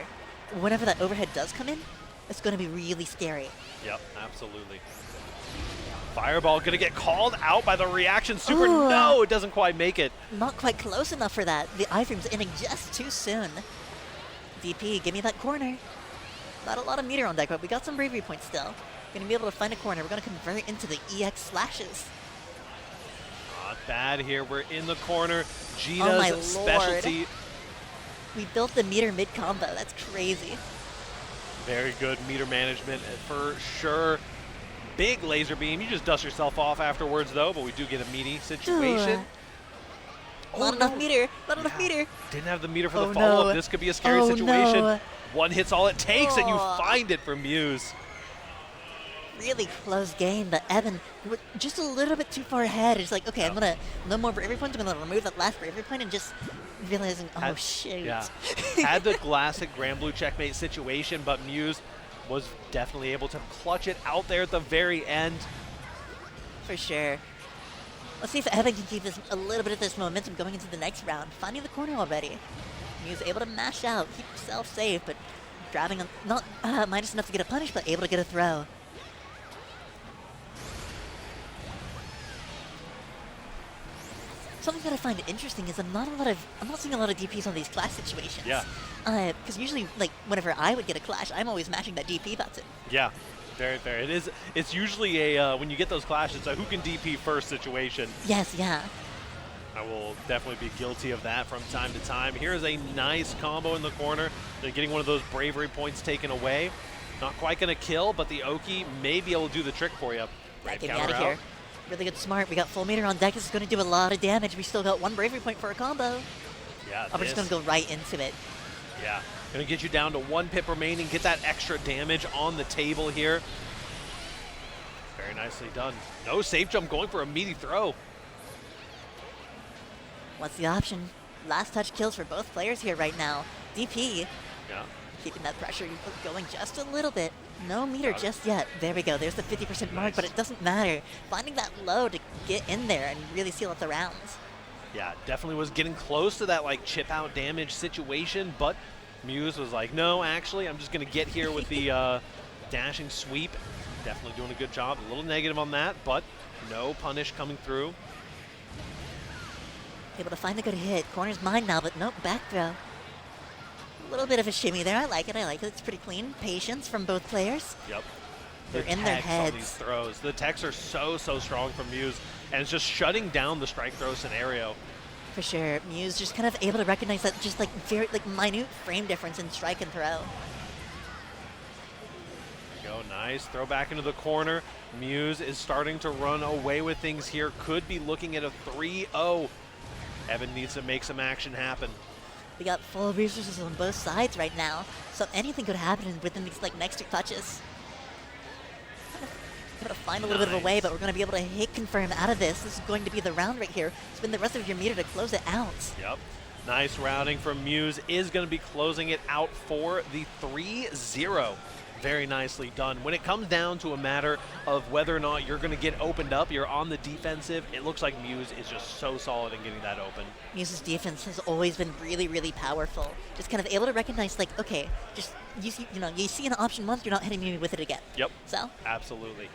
whenever that overhead does come in, it's going to be really scary. Yep, absolutely. Fireball going to get called out by the reaction super. Ooh. No, it doesn't quite make it. Not quite close enough for that. The iframe's ending just too soon. DP, give me that corner. Not a lot of meter on deck, but we got some bravery points still. Going to be able to find a corner. We're going to convert into the EX slashes. Not bad here. We're in the corner. Gina's specialty. Lord. We built the meter mid combo. That's crazy. Very good meter management for sure. Big laser beam. You just dust yourself off afterwards, though, but we do get a meaty situation. Not enough meter. Not enough meter. Didn't have the meter for the follow-up. No. This could be a scary situation. No. One hit's all it takes, and you find it for Muse. Really close game, but Evan just a little bit too far ahead. It's like, okay, I'm going to, no more bravery points. I'm going to remove that last bravery point and just realizing, oh, shit. Yeah. Had the classic Gran Blue checkmate situation, but Muse was definitely able to clutch it out there at the very end. For sure. Let's see if Ebin can keep a little bit of this momentum going into the next round. Finding the corner already. Muse able to mash out, keep himself safe, but grabbing not minus enough to get a punish, but able to get a throw. Something that I find interesting is I'm not seeing a lot of DPs on these clash situations. Yeah. Because usually, like, whenever I would get a clash, I'm always mashing that DP button. Yeah. Very fair. It's usually a when you get those clashes, it's a who can DP first situation. Yes, yeah. I will definitely be guilty of that from time to time. Here's a nice combo in the corner. They're getting one of those bravery points taken away. Not quite going to kill, but the Oki may be able to do the trick for you. Get me out of here. Really good smart. We got full meter on deck. This is going to do a lot of damage. We still got one bravery point for a combo. Yeah, we're just going to go right into it. Yeah. Going to get you down to 1 pip remaining, get that extra damage on the table here. Very nicely done. No safe jump, going for a meaty throw. What's the option? Last touch kills for both players here right now. DP, keeping that pressure going just a little bit. No meter just yet. There we go. There's the 50% mark, but it doesn't matter. Finding that low to get in there and really seal up the rounds. Yeah, definitely was getting close to that like chip out damage situation, but Muse was like, no, actually, I'm just going to get here with the dashing sweep. Definitely doing a good job. A little negative on that, but no punish coming through. Able to find a good hit. Corner's mine now, but nope, back throw. A little bit of a shimmy there. I like it. It's pretty clean. Patience from both players. Yep. They're in their heads. On these throws. The techs are so strong from Muse, and it's just shutting down the strike throw scenario. For sure. Muse just kind of able to recognize that just like very like minute frame difference in strike and throw. Go, nice. Throw back into the corner. Muse is starting to run away with things here. Could be looking at a 3-0. Ebin needs to make some action happen. We got full resources on both sides right now, so anything could happen within these like next 2 touches. Gonna find a little bit of a way, but we're gonna be able to hit confirm out of this. This is going to be the round right here. Spend the rest of your meter to close it out. Yep. Nice routing from Muse is going to be closing it out for the 3-0. Very nicely done. When it comes down to a matter of whether or not you're going to get opened up, you're on the defensive, it looks like Muse is just so solid in getting that open. Muse's defense has always been really powerful. Just kind of able to recognize, like, okay, just you see an option once, you're not hitting me with it again. Yep. So absolutely.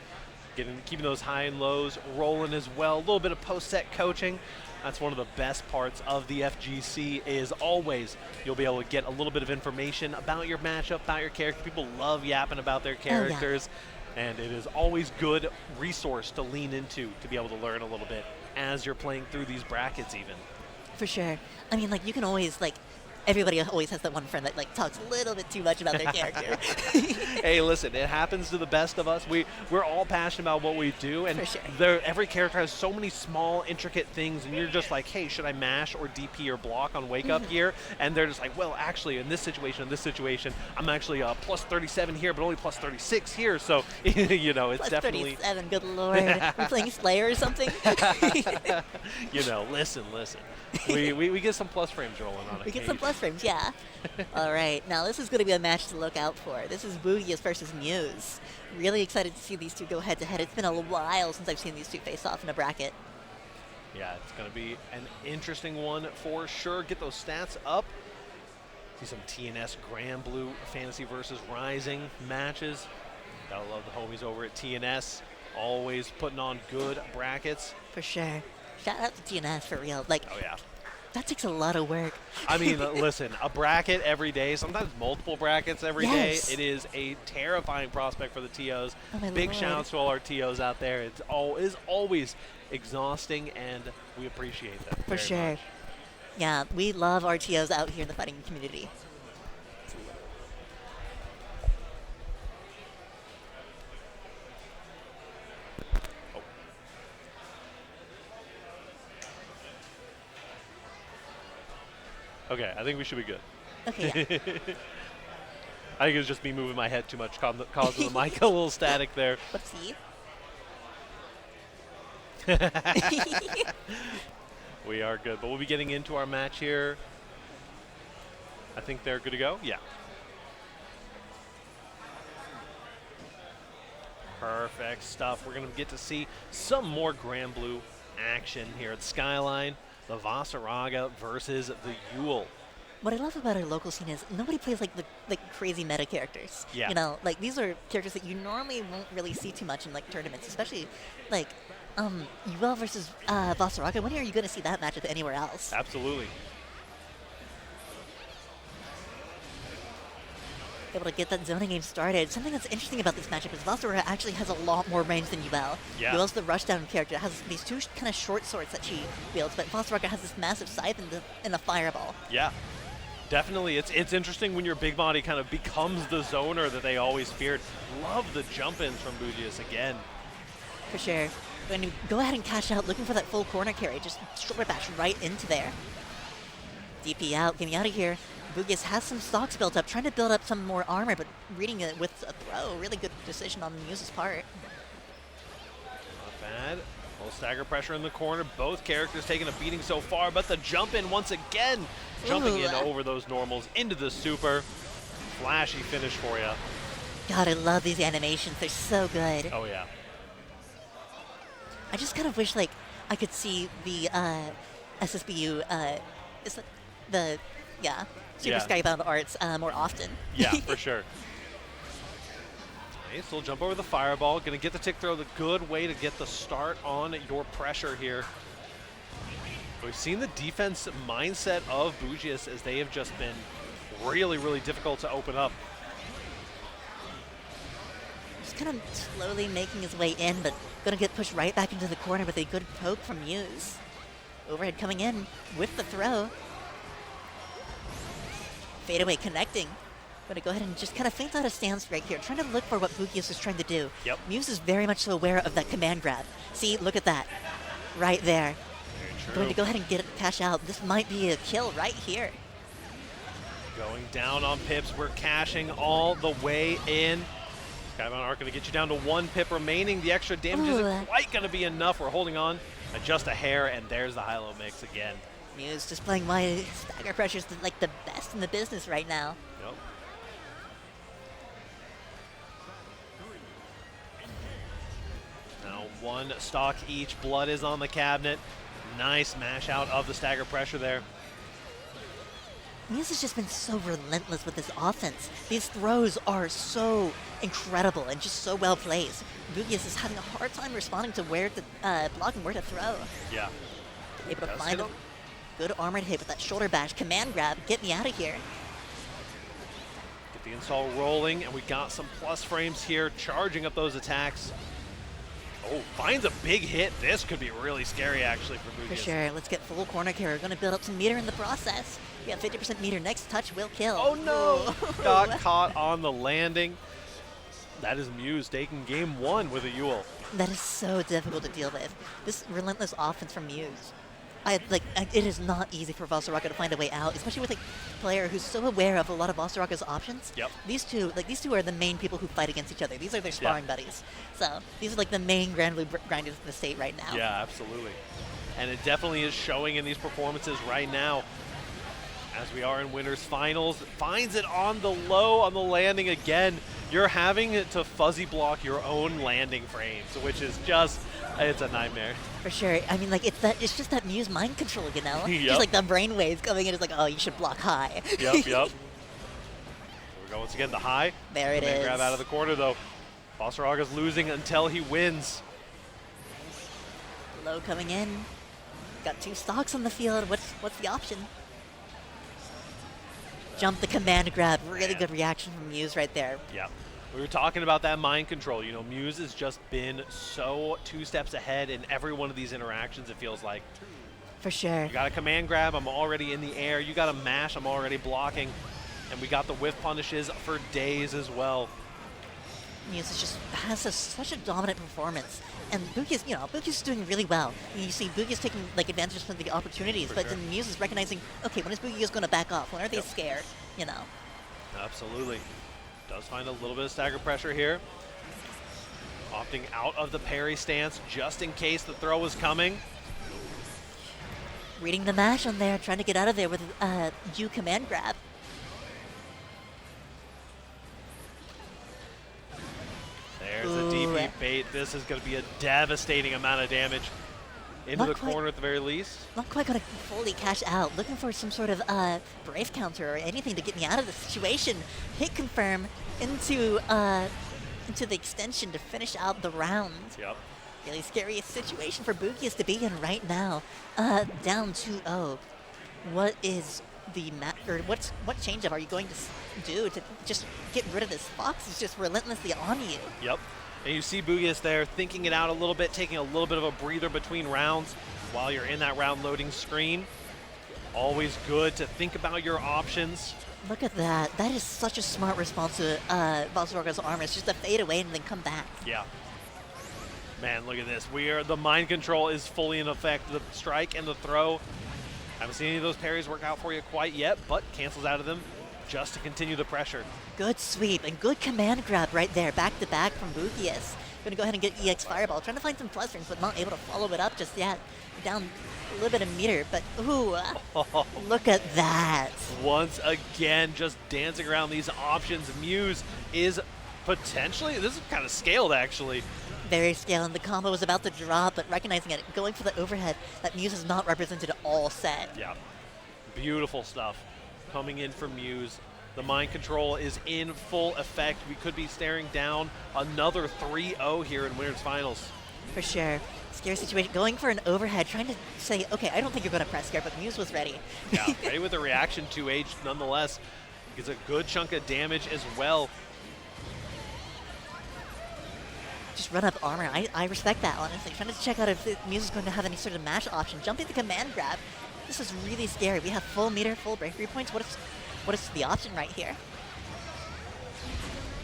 Keeping those high and lows rolling as well. A little bit of post-set coaching. That's one of the best parts of the FGC is always you'll be able to get a little bit of information about your matchup, about your character. People love yapping about their characters, and it is always good resource to lean into to be able to learn a little bit as you're playing through these brackets even. For sure. I mean, like, you can always, like, everybody always has that one friend that like talks a little bit too much about their character. Hey, listen, it happens to the best of us. We're all passionate about what we do, and sure. Every character has so many small, intricate things, and you're just like, hey, should I mash or DP or block on wake up here? And they're just like, well, actually, in this situation, I'm actually plus 37 here, but only plus 36 here. So, you know, it's plus definitely 37. Good lord, we're playing Slayer or something. You know, listen. We get some plus frames rolling on it. We get some plus frames, yeah. All right, now this is going to be a match to look out for. This is Boogius versus Muse. Really excited to see these two go head-to-head. It's been a while since I've seen these two face off in a bracket. Yeah, it's going to be an interesting one for sure. Get those stats up. See some TNS Gran Blue Fantasy versus Rising matches. Gotta love the homies over at TNS. Always putting on good brackets. For sure. Shout out to TNS for real. Like, oh yeah, that takes a lot of work. I mean, listen, a bracket every day, sometimes multiple brackets every day. It is a terrifying prospect for the TOs. Oh, big shout outs to all our TOs out there. It is always exhausting, and we appreciate that. For sure. Much. Yeah, we love our TOs out here in the fighting community. Okay, I think we should be good. Okay, yeah. I think it was just me moving my head too much, causing the mic a little static there. Whoopsie. We are good, but we'll be getting into our match here. I think they're good to go. Yeah. Perfect stuff. We're going to get to see some more Gran Blue action here at Skyline. The Vasaraga versus the Yule. What I love about our local scene is nobody plays like the crazy meta characters. Yeah. You know, like these are characters that you normally won't really see too much in like tournaments, especially like Yule versus Vasaraga. When are you going to see that matchup anywhere else? Absolutely. Able to get that zoning game started. Something that's interesting about this matchup is Vasaraga actually has a lot more range than Yule. Yeah. Yule's the rushdown character. Has these two kind of short swords that she wields, but Vasaraga has this massive scythe and a fireball. Yeah. Definitely. It's interesting when your big body kind of becomes the zoner that they always feared. Love the jump-ins from Boogius again. For sure. When you go ahead and cash out, looking for that full corner carry, just shoulder bash right into there. DP out, get me out of here. Boogius has some stocks built up, trying to build up some more armor, but reading it with a throw. Really good decision on Muse's part. Not bad. A little stagger pressure in the corner. Both characters taking a beating so far, but the jump in once again. Jumping in over those normals into the super. Flashy finish for you. God, I love these animations. They're so good. Oh, yeah. I just kind of wish, like, I could see the SSBU, Super Skybound arts more often. Yeah, for sure. Nice little jump over the fireball. Gonna get the tick throw, the good way to get the start on your pressure here. We've seen the defense mindset of Boogius as they have just been really, really difficult to open up. Just kind of slowly making his way in, but going to get pushed right back into the corner with a good poke from Muse. Overhead coming in with the throw. Fadeaway connecting. Going to go ahead and just kind of feint out a stance right here, trying to look for what Boogius is trying to do. Yep. Muse is very much so aware of that command grab. See, look at that. Right there. Going to go ahead and get it, cash out. This might be a kill right here. Going down on pips. We're cashing all the way in. Skyline aren't going to get you down to 1 pip remaining. The extra damage isn't quite going to be enough. We're holding on just a hair, and there's the high-low mix again. Muse displaying why stagger pressure is like the best in the business right now. Yep. Now 1 stock each. Blood is on the cabinet. Nice mash out of the stagger pressure there. Muse has just been so relentless with his offense. These throws are so incredible and just so well placed. Boogius is having a hard time responding to where to block and where to throw. Yeah. Able to find a good armored hit with that shoulder bash. Command grab, get me out of here. Get the install rolling, and we got some plus frames here, charging up those attacks. Oh, finds a big hit. This could be really scary, actually, for Boogius. For sure. Let's get full corner care. We're going to build up some meter in the process. We have 50% meter. Next touch will kill. Oh, no. Got caught on the landing. That is Muse taking game 1 with a Yule. That is so difficult to deal with. This relentless offense from Muse. It is not easy for Valsoraka to find a way out, especially with a player who's so aware of a lot of Valsoraka's options. Yep. These two are the main people who fight against each other. These are their sparring buddies. So these are like the main grinders in the state right now. Yeah, absolutely. And it definitely is showing in these performances right now. As we are in winners finals, finds it on the low on the landing again. You're having to fuzzy block your own landing frames, which is just, it's a nightmare. For sure. I mean, like, it's just that Muse mind control, you know? Yep. Just like the brainwaves coming in, it's like, oh, you should block high. Yep. So we go once again, the high. There it is. Grab out of the corner, though. Valsoraka's losing until he wins. Low coming in. Got 2 stocks on the field. What's the option? Jump the command grab. Really good reaction from Muse right there. Yeah. We were talking about that mind control. You know, Muse has just been so 2 steps ahead in every one of these interactions, it feels like. For sure. You got a command grab, I'm already in the air. You got a mash, I'm already blocking. And we got the whiff punishes for days as well. Muse just has such a dominant performance. And Boogius is doing really well. And you see Boogius taking advantage of the opportunities, but then Muse is recognizing, okay, when is Boogius going to back off? When are they scared? You know. Absolutely. Does find a little bit of stagger pressure here. Opting out of the parry stance just in case the throw is coming. Reading the mash on there, trying to get out of there with U command grab. There's a DP bait. This is going to be a devastating amount of damage into the corner at the very least. Not quite going to fully cash out. Looking for some sort of brave counter or anything to get me out of the situation. Hit confirm into the extension to finish out the round. Yep. Really scary situation for Boogius to be in right now. Down 2-0. What is the what change-up are you going to do to just get rid of this fox? It's just relentlessly on you. Yep. And you see Boogius there thinking it out a little bit, taking a little bit of a breather between rounds while you're in that round loading screen. Always good to think about your options. Look at that. That is such a smart response to Valsoraka's armor. It's just to fade away and then come back. Yeah. Man, look at this. The mind control is fully in effect. The strike and the throw. Haven't seen any of those parries work out for you quite yet, but cancels out of them just to continue the pressure. Good sweep and good command grab right there, back to back from Boogius. Going to go ahead and get EX Fireball, trying to find some plus rings, but not able to follow it up just yet. Down a little bit of meter, but ooh, look at that. Once again, just dancing around these options. Muse is potentially, this is kind of scaled actually. Very scaled, and the combo was about to drop, but recognizing it, going for the overhead, that Muse is not represented all set. Yeah, beautiful stuff coming in from Muse. The mind control is in full effect. We could be staring down another 3-0 here in Winners Finals. For sure. Scary situation. Going for an overhead, trying to say, okay, I don't think you're going to press here, but Muse was ready. Yeah, ready with a reaction 2H nonetheless. Gets a good chunk of damage as well. just run up armor. I respect that, honestly. Trying to check out if Muse is going to have any sort of match option. Jumping the command grab. This is really scary. We have full meter, full bravery points. What is the option right here?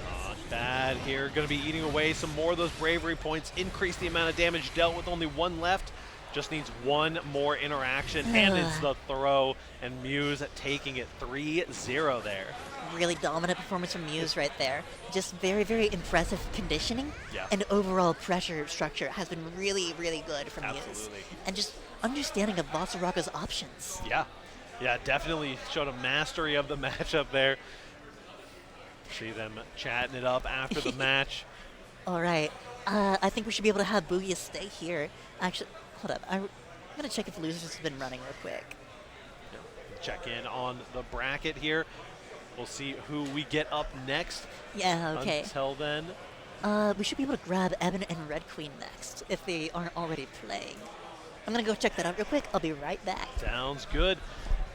Not bad here. Going to be eating away some more of those bravery points. Increase the amount of damage dealt with only one left. Just needs one more interaction, and it's the throw, and Muse taking it 3-0 there. Really dominant performance from Muse right there. Just very, very impressive conditioning, and overall pressure structure has been really, really good from Muse. And just understanding of Vasaraka's options. Yeah, definitely showed a mastery of the matchup there. See them chatting it up after the match. All right, I think we should be able to have Boogius stay here. Actually, hold up. I'm going to check if losers have been running real quick. Check in on the bracket here. We'll see who we get up next. Yeah, okay. Until then. We should be able to grab Ebin and Red Queen next, if they aren't already playing. I'm going to go check that out real quick. I'll be right back. Sounds good.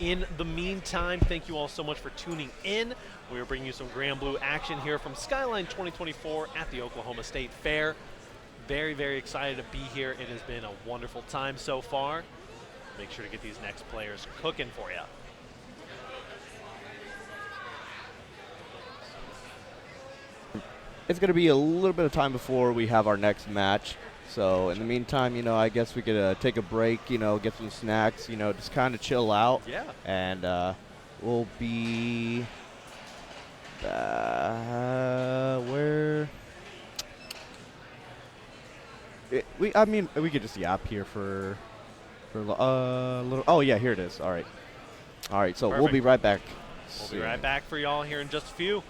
In the meantime, thank you all so much for tuning in. We are bringing you some Gran Blue action here from Skyline 2024 at the Oklahoma State Fair. Very, very excited to be here. It has been a wonderful time so far. Make sure to get these next players cooking for you. It's going to be a little bit of time before we have our next match. So in the meantime, I guess we could take a break, get some snacks, just kind of chill out. Yeah. And we'll be where? We could just yap here for a little. Oh yeah, here it is. All right. So Perfect. We'll be right back. We'll be right back for y'all here in just a few.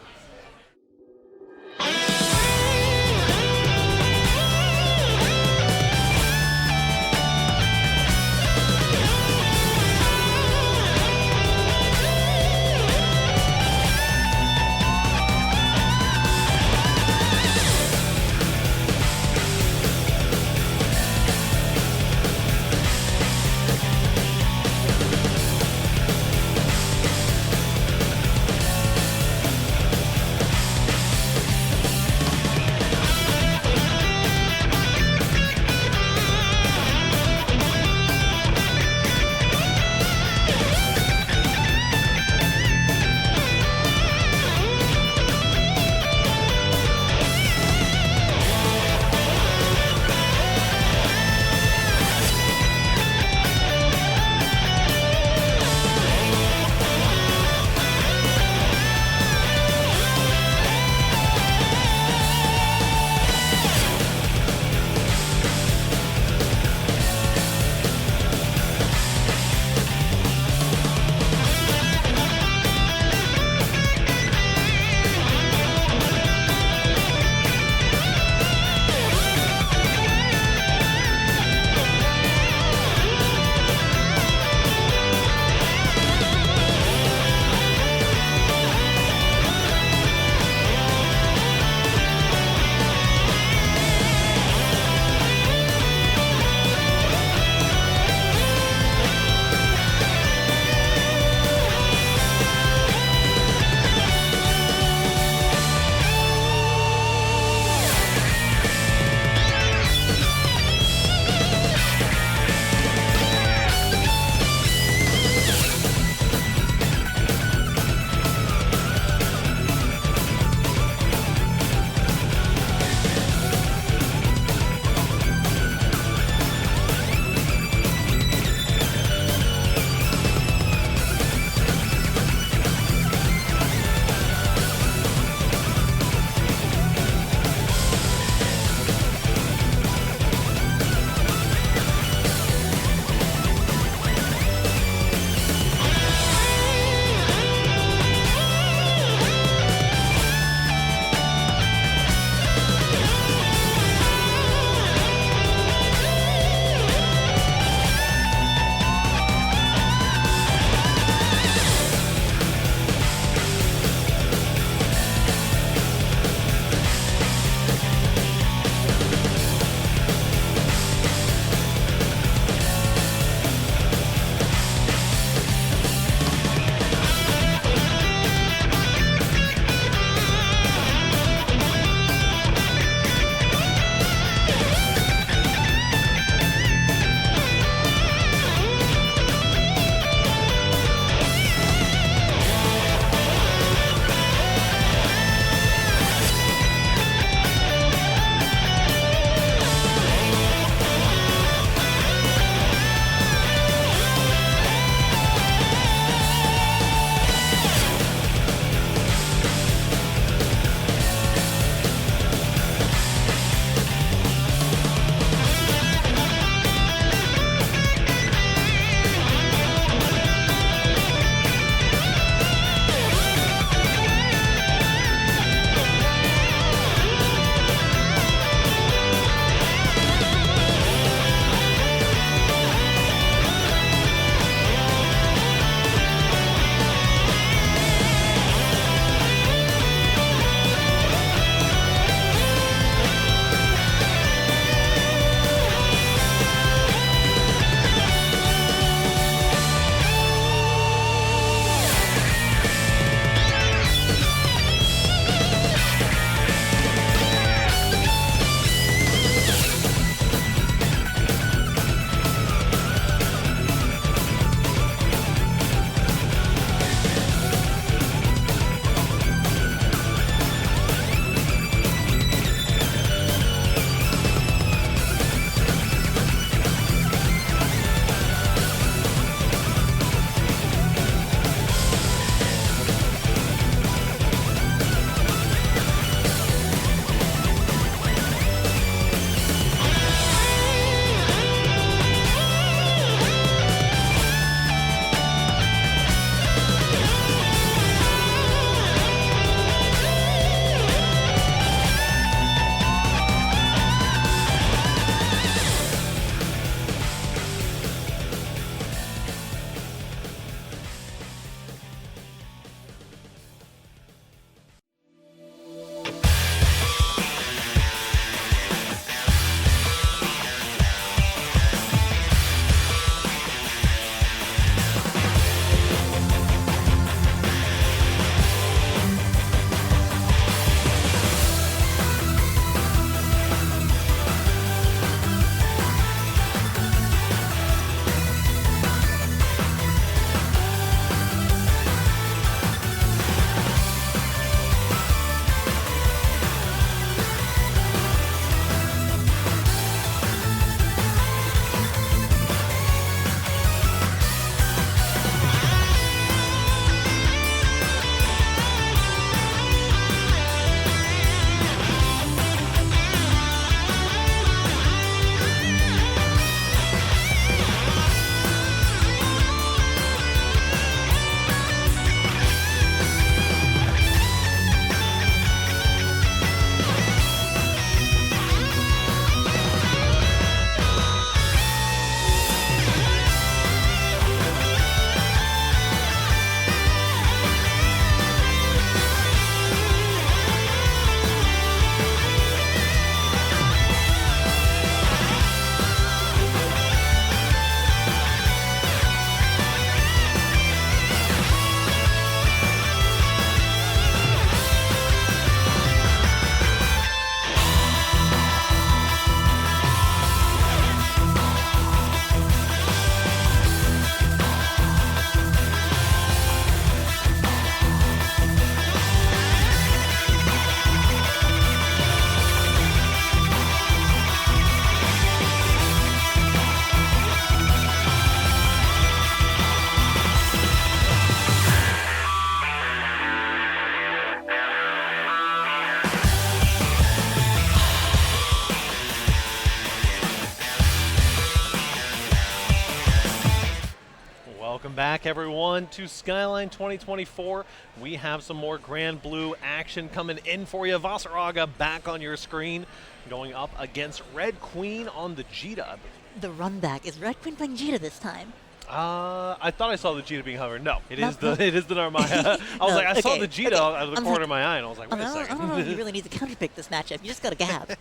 everyone, to Skyline 2024. We have some more Grand Blue action coming in for you. Vasaraga back on your screen, going up against Red Queen on the Jita. The run back. Is Red Queen playing Jita this time? I thought I saw the Jita being hovered. No, it is the Narmaya. I was like, I saw the Jita out of the corner of my eye, and I was like, wait a second. I don't know if you really need to counterpick this matchup. You just got a gap.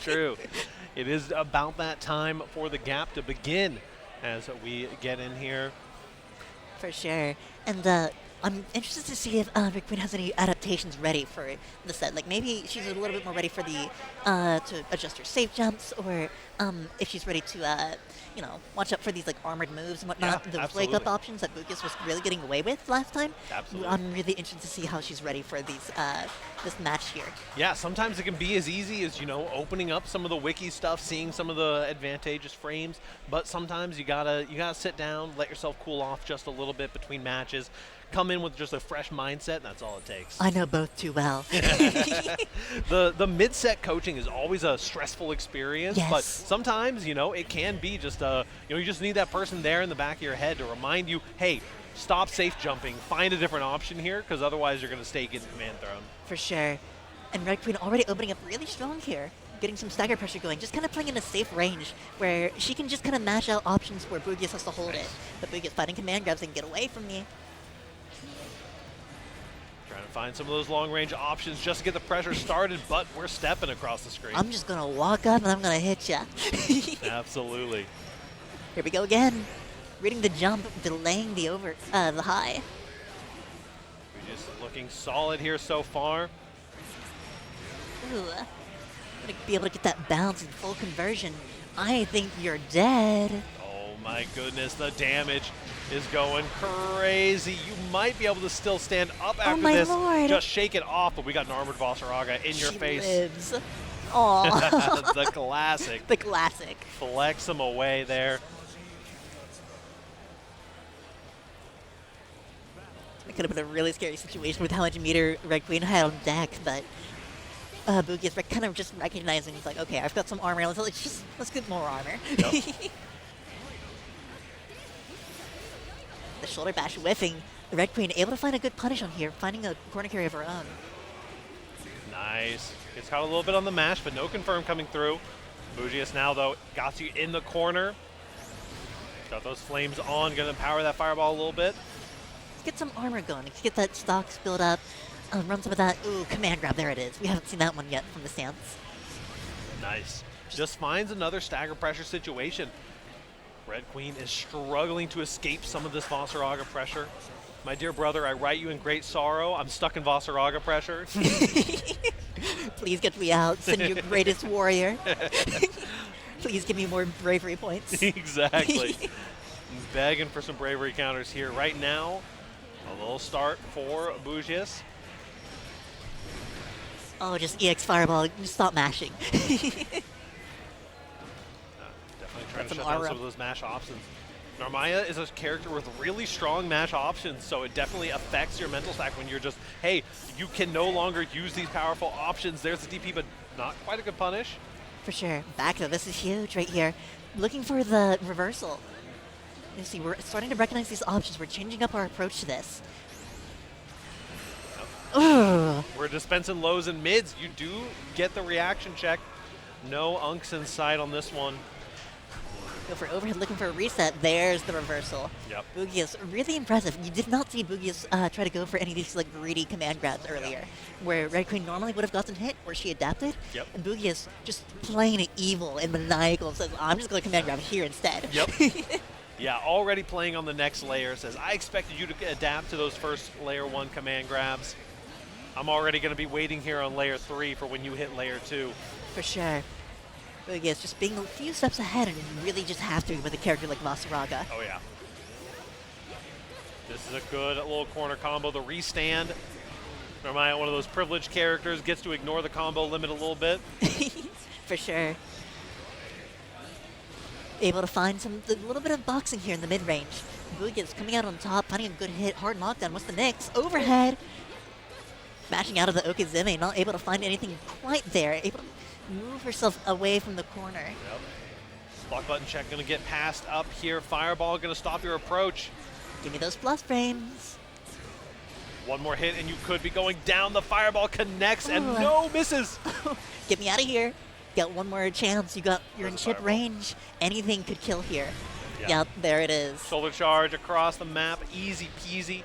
True. It is about that time for the gap to begin as we get in here. For sure. And I'm interested to see if Red Queen has any adaptations ready for the set. Like maybe she's a little bit more ready for the to adjust her safe jumps, or if she's ready to watch out for these like armored moves and whatnot. Yeah, those wake up options that Boogius was really getting away with last time. Absolutely. I'm really interested to see how she's ready for these this match here. Yeah, sometimes it can be as easy as opening up some of the wiki stuff, seeing some of the advantageous frames, but sometimes you gotta sit down, let yourself cool off just a little bit between matches. Come in with just a fresh mindset, and that's all it takes. I know both too well. The mid-set coaching is always a stressful experience, yes. But sometimes, it can be just you just need that person there in the back of your head to remind you, hey, stop safe jumping, find a different option here, because otherwise you're going to stay getting command thrown. For sure. And Red Queen already opening up really strong here, getting some stagger pressure going, just kind of playing in a safe range where she can just kind of mash out options where Boogius has to hold it. But Boogius fighting command grabs and get away from me. Trying to find some of those long-range options just to get the pressure started, but we're stepping across the screen. I'm just going to walk up and I'm going to hit ya. Absolutely. Here we go again. Reading the jump, delaying the high. We're just looking solid here so far. Ooh. I'm going to be able to get that bounce and full conversion. I think you're dead. Oh my goodness, the damage is going crazy. You might be able to still stand up after this. Lord. Just shake it off, but we got an armored Vasaraga in your face. Lives. Aw. The classic. The classic. Flex him away there. It could have been a really scary situation with how much meter Red Queen had on deck, but Boogius kind of just recognizing, he's like, okay, I've got some armor, let's get more armor. Yep. The shoulder bash whiffing. The Red Queen able to find a good punish on here, finding a corner carry of her own. Nice. Gets caught a little bit on the mash, but no confirm coming through. Boogius now, though, got you in the corner. Got those flames on, gonna power that fireball a little bit. Let's get some armor going. Let's get that stocks build up. Run some of that. Ooh, command grab. There it is. We haven't seen that one yet from the stance. Nice. Just finds another stagger pressure situation. Red Queen is struggling to escape some of this Vasaraga pressure. My dear brother, I write you in great sorrow. I'm stuck in Vasaraga pressure. Please get me out. Send your greatest warrior. Please give me more bravery points. Exactly. Begging for some bravery counters here right now. A little start for Boogius. Oh, just EX Fireball. Just stop mashing. Definitely trying to shut down some of those mash options. Narmaya is a character with really strong mash options, so it definitely affects your mental stack when you're just, hey, you can no longer use these powerful options. There's the DP, but not quite a good punish. For sure. Back though, this is huge right here. Looking for the reversal. You see, we're starting to recognize these options. We're changing up our approach to this. Yep. We're dispensing lows and mids. You do get the reaction check. No unks in sight on this one. Go for overhead, looking for a reset. There's the reversal. Yep. Boogius, really impressive. You did not see Boogius try to go for any of these like greedy command grabs earlier, where Red Queen normally would have gotten hit, where she adapted. Yep. And Boogius just plain evil and maniacal says, I'm just going to command grab here instead. Yep. Yeah, already playing on the next layer. Says, I expected you to adapt to those first layer 1 command grabs. I'm already going to be waiting here on layer 3 for when you hit layer 2. For sure. Boogius just being a few steps ahead, and you really just have to with a character like Vasaraga. Oh, yeah. This is a good little corner combo. The restand. Narmaya, one of those privileged characters, gets to ignore the combo limit a little bit. For sure. Able to find a little bit of boxing here in the mid-range. Boogius coming out on top, finding a good hit, hard knockdown. What's the next? Overhead. Mashing out of the Okizeme, not able to find anything quite there. Able to move herself away from the corner. Yep. Block button check going to get passed up here. Fireball going to stop your approach. Give me those plus frames. One more hit and you could be going down. The fireball connects and no, misses. Get me out of here. Got one more chance. You're in chip range. Anything could kill here. Yep, there it is. Shoulder charge across the map. Easy peasy.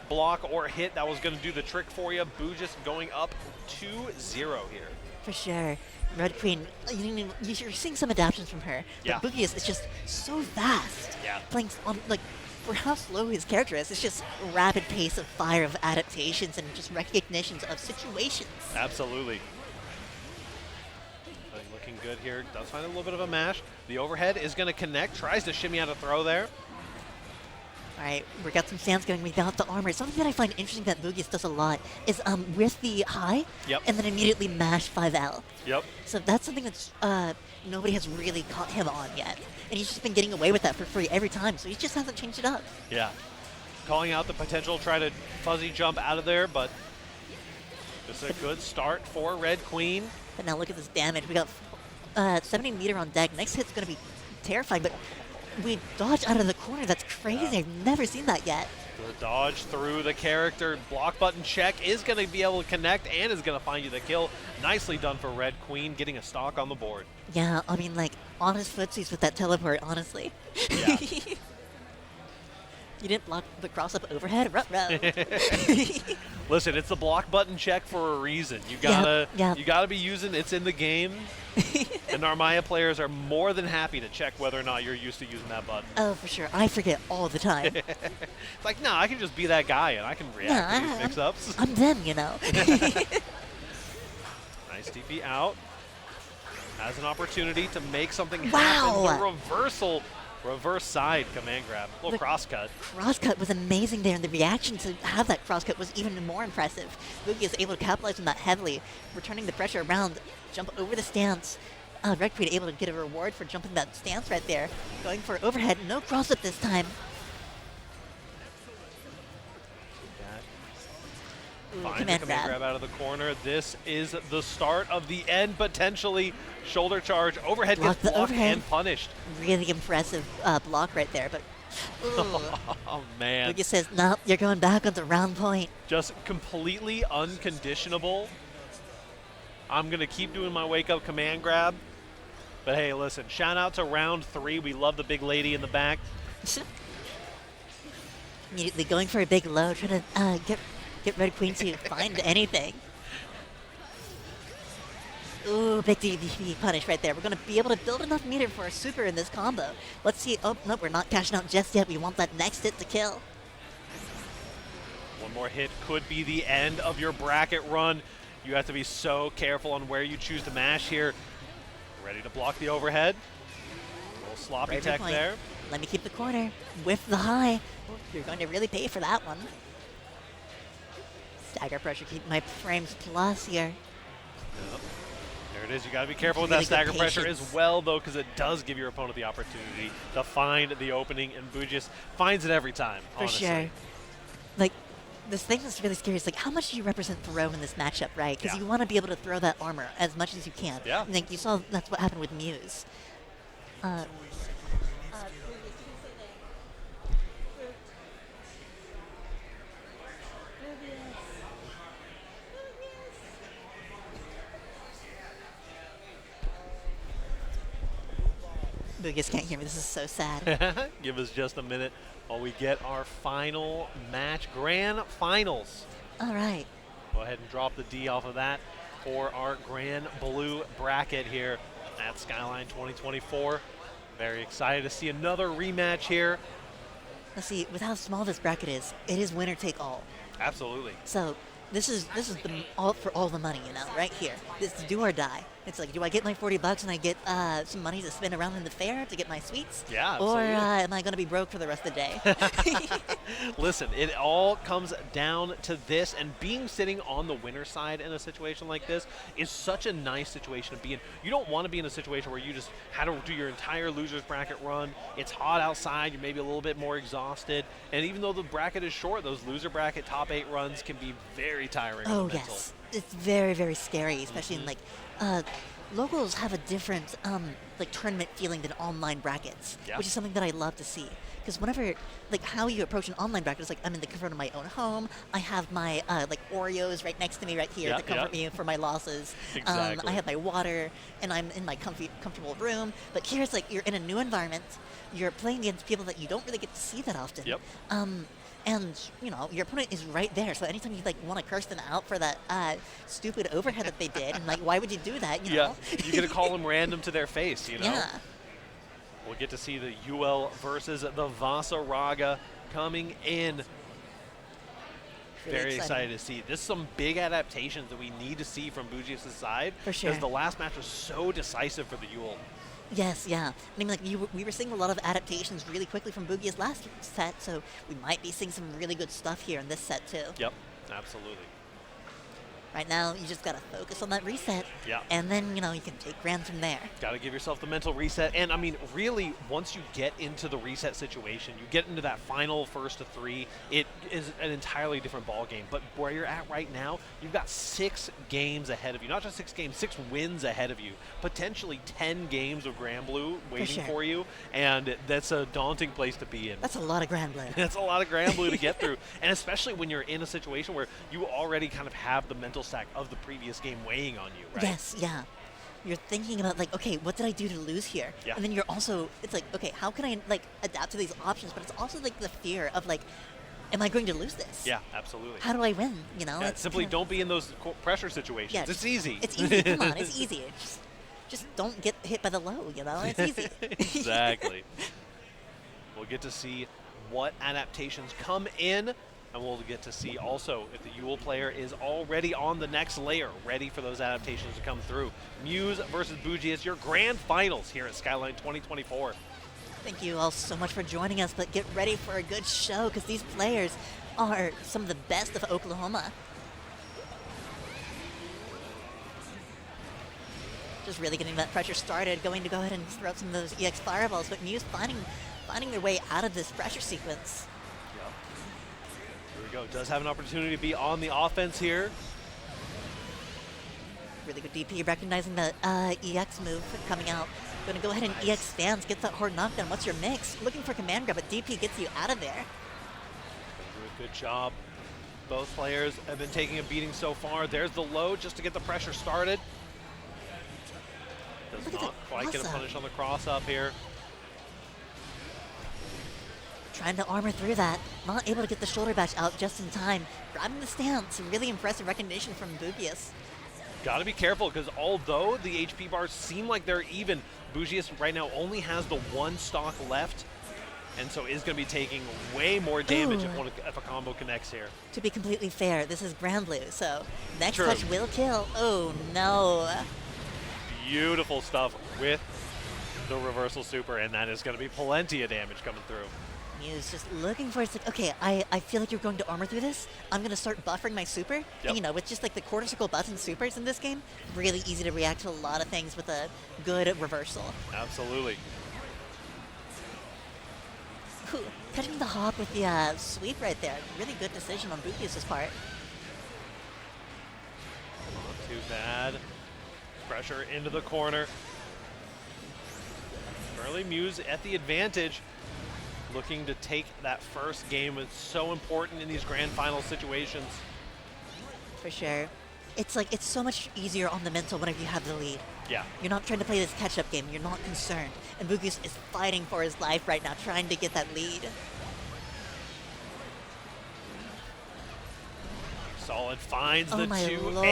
Block or hit. That was going to do the trick for you. Boogius going up 2-0 here. For sure. Red Queen, you're seeing some adaptations from her. But Boogius is just so fast. Yeah. Playing on, like, for how slow his character is, it's just rapid pace of fire of adaptations and just recognitions of situations. Absolutely. Looking good here. Does find a little bit of a mash. The overhead is going to connect. Tries to shimmy out a throw there. All right, we got some stands going without the armor. Something that I find interesting that Boogius does a lot is with the high, and then immediately mash 5L. Yep. So that's something that's nobody has really caught him on yet. And he's just been getting away with that for free every time, so he just hasn't changed it up. Yeah. Calling out the potential, try to fuzzy jump out of there, but this is a good start for Red Queen. But now look at this damage. We got 70 meter on deck. Next hit's going to be terrifying, but we dodge out of the corner. That's crazy. I've never seen that yet. The dodge through the character. Block button check is going to be able to connect and is going to find you the kill. Nicely done for Red Queen, getting a stock on the board. Yeah, I mean, like, honest footsies with that teleport, honestly. Yeah. You didn't block the cross-up overhead? Ruh-roh. Listen, it's the block button check for a reason. You gotta be using it's in the game. And Narmaya players are more than happy to check whether or not you're used to using that button. Oh, for sure. I forget all the time. It's like, no, I can just be that guy and I can react to these mix-ups. I'm them, you know. Nice TP out. Has an opportunity to make something happen. The reversal. Reverse side command grab. A little cross-cut. Cross-cut was amazing there, and the reaction to have that cross-cut was even more impressive. Boogie is able to capitalize on that heavily, returning the pressure around, jump over the stance. Red Queen able to get a reward for jumping that stance right there. Going for overhead, no cross-up this time. Find the command grab out of the corner. This is the start of the end, potentially. Shoulder charge, overhead gets blocked and punished. Really impressive block right there, but oh, man. Boogie says, no, you're going back on the round point. Just completely unconditionable. I'm going to keep doing my wake-up command grab. But hey, listen, shout out to round 3. We love the big lady in the back. Immediately going for a big low, trying to get Red Queen to find anything. Ooh, big DDP punish right there. We're going to be able to build enough meter for a super in this combo. Let's see. Oh, no, we're not cashing out just yet. We want that next hit to kill. One more hit could be the end of your bracket run. You have to be so careful on where you choose to mash here. Ready to block the overhead. A little sloppy tech there. Let me keep the corner with the high. You're going to really pay for that one. Stagger pressure, keep my frames plus here. Yep. There it is. You got to be careful with that stagger pressure as well, though, because it does give your opponent the opportunity to find the opening, and Boogius finds it every time, honestly. For sure. Like, this thing that's really scary is, like, how much do you represent throw in this matchup, right? Because you want to be able to throw that armor as much as you can. Yeah. And, like, you saw that's what happened with Muse. Boogius can't hear me. This is so sad. Give us just a minute while we get our final match. Gran Finals. All right. Go ahead and drop the D off of that for our Gran Blue bracket here at Skyline 2024. Very excited to see another rematch here. Let's see, with how small this bracket is, it is winner take all. Absolutely. So this is the all for all the money, you know, right here. This is do or die. It's like, do I get my $40 and I get some money to spend around in the fair to get my sweets? Yeah, absolutely. Or am I going to be broke for the rest of the day? Listen, it all comes down to this, and sitting on the winner side in a situation like this is such a nice situation to be in. You don't want to be in a situation where you just had to do your entire loser's bracket run. It's hot outside. You're maybe a little bit more exhausted. And even though the bracket is short, those loser bracket top 8 runs can be very tiring. Oh, yes. It's very, very scary, especially in, like, locals have a different like tournament feeling than online brackets, which is something that I love to see. Because whenever, like, how you approach an online bracket is like, I'm in the comfort of my own home. I have my, like, Oreos right next to me right here to comfort me for my losses. Exactly. I have my water, and I'm in my comfortable room. But here it's like you're in a new environment. You're playing against people that you don't really get to see that often. Yep. And, you know, your opponent is right there. So anytime you, like, want to curse them out for that stupid overhead that they did, and, like, why would you do that, you know? You're going to call them random to their face, you know? Yeah. We'll get to see the UL versus the Vasaraga coming in. Very excited to see. This is some big adaptations that we need to see from Boogius' side. For sure. Because the last match was so decisive for the UL. Yes, yeah. I mean, like, we were seeing a lot of adaptations really quickly from Boogius last set, so we might be seeing some really good stuff here in this set, too. Yep, absolutely. Right now, you just got to focus on that reset. Yeah. And then, you know, you can take Gran from there. Got to give yourself the mental reset. And, I mean, really, once you get into the reset situation, you get into that final first to 3, it is an entirely different ball game. But where you're at right now, you've got 6 games ahead of you. Not just 6 games, 6 wins ahead of you. Potentially 10 games of Gran Blue waiting for you. And that's a daunting place to be in. That's a lot of Gran Blue. That's a lot of Gran Blue to get through. And especially when you're in a situation where you already kind of have the mental stack of the previous game weighing on you, right? Yes, yeah. You're thinking about, like, okay, what did I do to lose here? Yeah. And then you're also, it's like, okay, how can I, like, adapt to these options? But it's also, like, the fear of, like, am I going to lose this? Yeah, absolutely. How do I win, you know? Yeah, simply don't be in those pressure situations. Yeah, it's easy. It's easy, come on, it's easy. Just don't get hit by the low, you know? It's easy. Exactly. We'll get to see what adaptations come in. And we'll get to see also if the UL player is already on the next layer, ready for those adaptations to come through. Muse versus Boogius, your grand finals here at Skyline 2024. Thank you all so much for joining us, but get ready for a good show because these players are some of the best of Oklahoma. Just really getting that pressure started, going to go ahead and throw out some of those EX fireballs, but Muse finding their way out of this pressure sequence. Here we go. Does have an opportunity to be on the offense here. Really good DP, recognizing the EX move coming out. Going to go ahead and EX stands, gets that hard knockdown. What's your mix? Looking for command grab, but DP gets you out of there. Good job. Both players have been taking a beating so far. There's the low just to get the pressure started. Does not quite get a punish on the cross up here. Trying to armor through that. Not able to get the shoulder bash out just in time. Grabbing the stance. Really impressive recognition from Boogius. Got to be careful because although the HP bars seem like they're even, Boogius right now only has the 1 stock left, and so is going to be taking way more damage if a combo connects here. To be completely fair, this is Gran Blue, so next touch will kill. Oh no. Beautiful stuff with the reversal super, and that is going to be plenty of damage coming through. Muse just looking for it's like, okay, I feel like you're going to armor through this. I'm going to start buffering my super. Yep. And, you know, with just like the quarter circle button supers in this game, really easy to react to a lot of things with a good reversal. Absolutely. Ooh, catching the hop with the sweep right there. Really good decision on Boogius' part. Not too bad. Pressure into the corner. Early Muse at the advantage. Looking to take that first game. It's so important in these grand final situations. For sure. It's like, it's so much easier on the mental whenever you have the lead. Yeah. You're not trying to play this catch-up game. You're not concerned. And Boogius is fighting for his life right now, trying to get that lead. Solid finds the 2H Lord.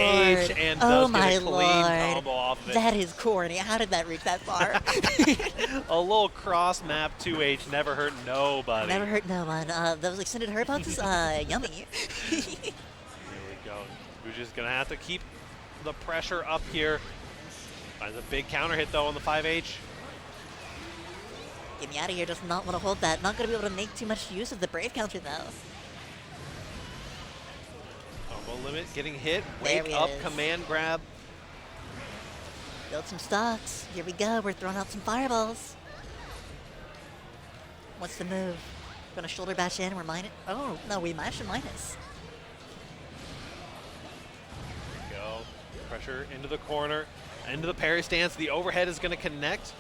and does get a clean combo off of it. That is corny. How did that reach that far? A little cross map 2H never hurt nobody. Never hurt no one. Those extended hurt boxes, yummy. Here we go. We're just going to have to keep the pressure up here. Finds a big counter hit though on the 5H. Get me out of here. Does not want to hold that. Not going to be able to make too much use of the Brave counter though. Limit, getting hit, wake up, command grab. Build some stocks. Here we go, we're throwing out some fireballs. What's the move? Gonna shoulder bash in, we're minus. Oh, no, we mashed a minus. There we go. Pressure into the corner, into the parry stance. The overhead is gonna connect.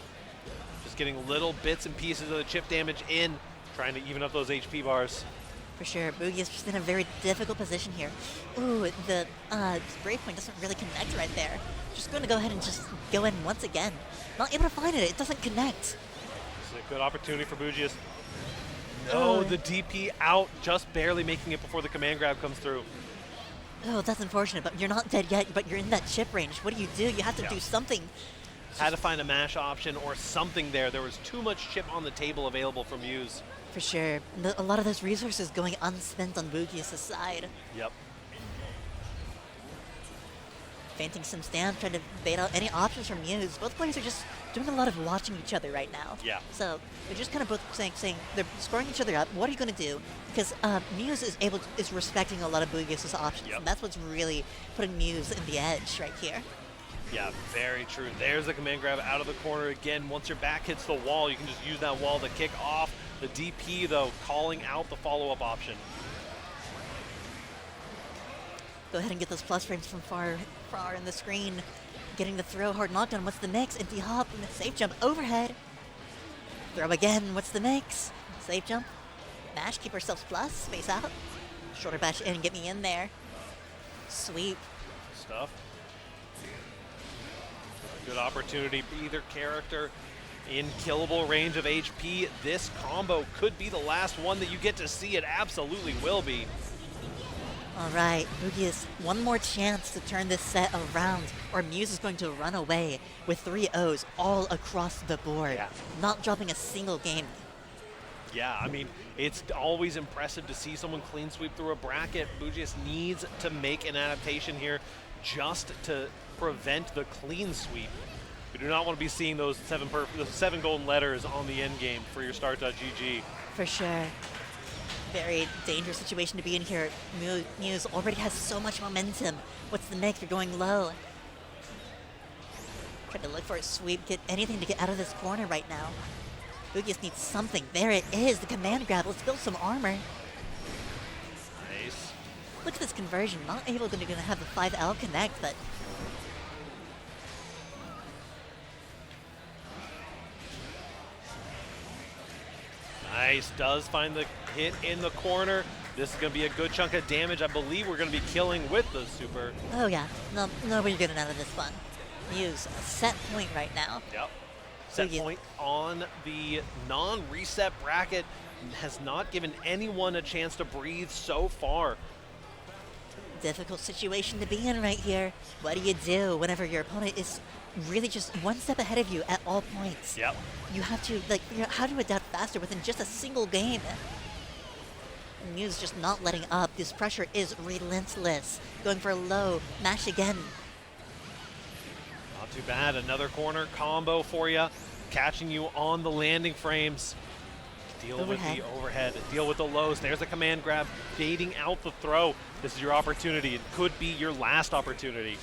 Just getting little bits and pieces of the chip damage in. Trying to even up those HP bars. For sure. Boogius just in a very difficult position here. Ooh, the spray point doesn't really connect right there. Just going to go ahead and just go in once again. Not able to find it. It doesn't connect. This is a good opportunity for Boogius. No, the DP out, just barely making it before the command grab comes through. Oh, that's unfortunate, but you're not dead yet, but you're in that chip range. What do? You have to do something. Had to find a mash option or something there. There was too much chip on the table available for Muse. For sure. A lot of those resources going unspent on Boogius' side. Yep. Feinting some stands, trying to bait out any options from Muse. Both players are just doing a lot of watching each other right now. Yeah. So they're just kind of both saying they're scoring each other up. What are you going to do? Because Muse is respecting a lot of Boogius' options. Yep. And that's what's really putting Muse in the edge right here. Yeah, very true. There's the command grab out of the corner again. Once your back hits the wall, you can just use that wall to kick off. The DP, though, calling out the follow-up option. Go ahead and get those plus frames from far in the screen. Getting the throw, hard knockdown. What's the mix? Empty hop, and a safe jump overhead. Throw again. What's the mix? Safe jump. Mash, keep ourselves plus. Space out. Shoulder bash in, get me in there. Sweep. Stuff. Good opportunity for either character in killable range of HP. This combo could be the last one that you get to see. It absolutely will be. All right, Boogius, one more chance to turn this set around, or Muse is going to run away with 3 O's all across the board, not dropping a single game. Yeah, I mean, it's always impressive to see someone clean sweep through a bracket. Boogius needs to make an adaptation here just to prevent the clean sweep. We do not want to be seeing those 7 golden letters on the end game for your start.gg. For sure. Very dangerous situation to be in here. Muse already has so much momentum. What's the mix? You're going low. Trying to look for a sweep, get anything to get out of this corner right now. Boogius needs something. There it is, the command grab. Let's build some armor. Nice. Look at this conversion. Not able to have the 5L connect, but Nice, does find the hit in the corner. This is going to be a good chunk of damage. I believe we're going to be killing with the super. Oh yeah, nobody's getting out of this fun. Muse, a set point right now. Yep. Set point on the non-reset bracket has not given anyone a chance to breathe so far. Difficult situation to be in right here. What do you do whenever your opponent is really just one step ahead of you at all points? Yep. You have to figure out how to adapt faster within just a single game. Muse just not letting up. This pressure is relentless. Going for a low, mash again. Not too bad. Another corner combo for you. Catching you on the landing frames. Deal with the overhead. Deal with the lows. There's a command grab. Baiting out the throw. This is your opportunity. It could be your last opportunity.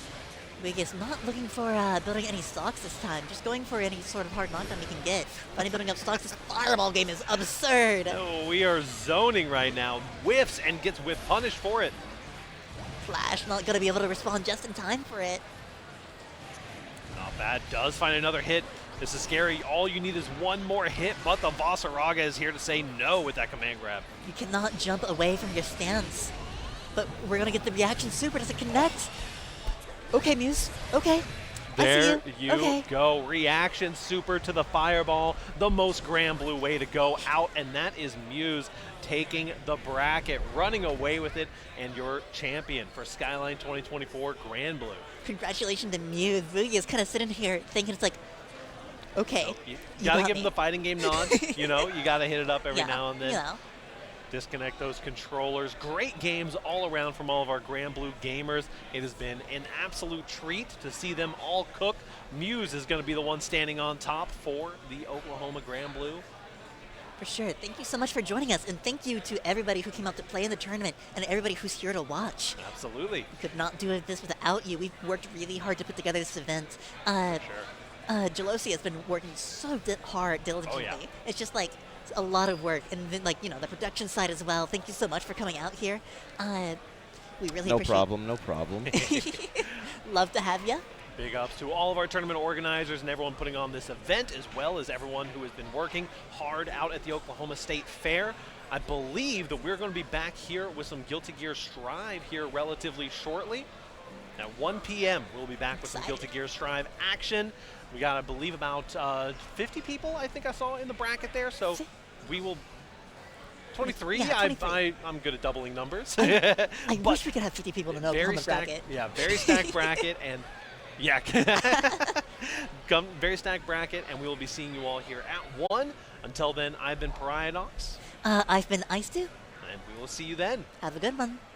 Boogius not looking for building any stocks this time. Just going for any sort of hard knockdown he can get. Finally building up stocks. This fireball game is absurd. Oh, we are zoning right now. Whiffs and gets whiff punished for it. Flash not going to be able to respond just in time for it. Not bad. Does find another hit. This is scary. All you need is one more hit, but the Vasaraga is here to say no with that command grab. You cannot jump away from your stance. But we're going to get the reaction super. Does it connect? Okay, Muse. Okay. There I see you go. Reaction super to the fireball. The most Gran Blue way to go out, and that is Muse taking the bracket, running away with it, and your champion for Skyline 2024 Gran Blue. Congratulations to Muse. Boogius kind of sitting here thinking it's like, okay. You gotta give him the fighting game nod. You gotta hit it up every now and then. Disconnect those controllers. Great games all around from all of our Gran Blue gamers. It has been an absolute treat to see them all cook. Muse is going to be the one standing on top for the Oklahoma Gran Blue. For sure. Thank you so much for joining us, and thank you to everybody who came out to play in the tournament and everybody who's here to watch. Absolutely. We could not do this without you. We've worked really hard to put together this event. Sure. Jalosi has been working so hard diligently. Oh, yeah. It's just like a lot of work, and then the production side as well. Thank you so much for coming out here. We really appreciate No problem. Love to have you. Big ups to all of our tournament organizers and everyone putting on this event, as well as everyone who has been working hard out at the Oklahoma State Fair. I believe that we're going to be back here with some Guilty Gear Strive here relatively shortly. At 1 p.m., we'll be back with some Guilty Gear Strive action. We got, I believe, about 50 people, I think I saw in the bracket there, so we will... 23? Yeah, 23. I'm good at doubling numbers. I wish we could have 50 people in the Oklahoma bracket. Yeah, very stacked bracket, and yeah, very stacked bracket, and we will be seeing you all here at 1. Until then, I've been Pariadox. I've been Ice2. And we will see you then. Have a good one.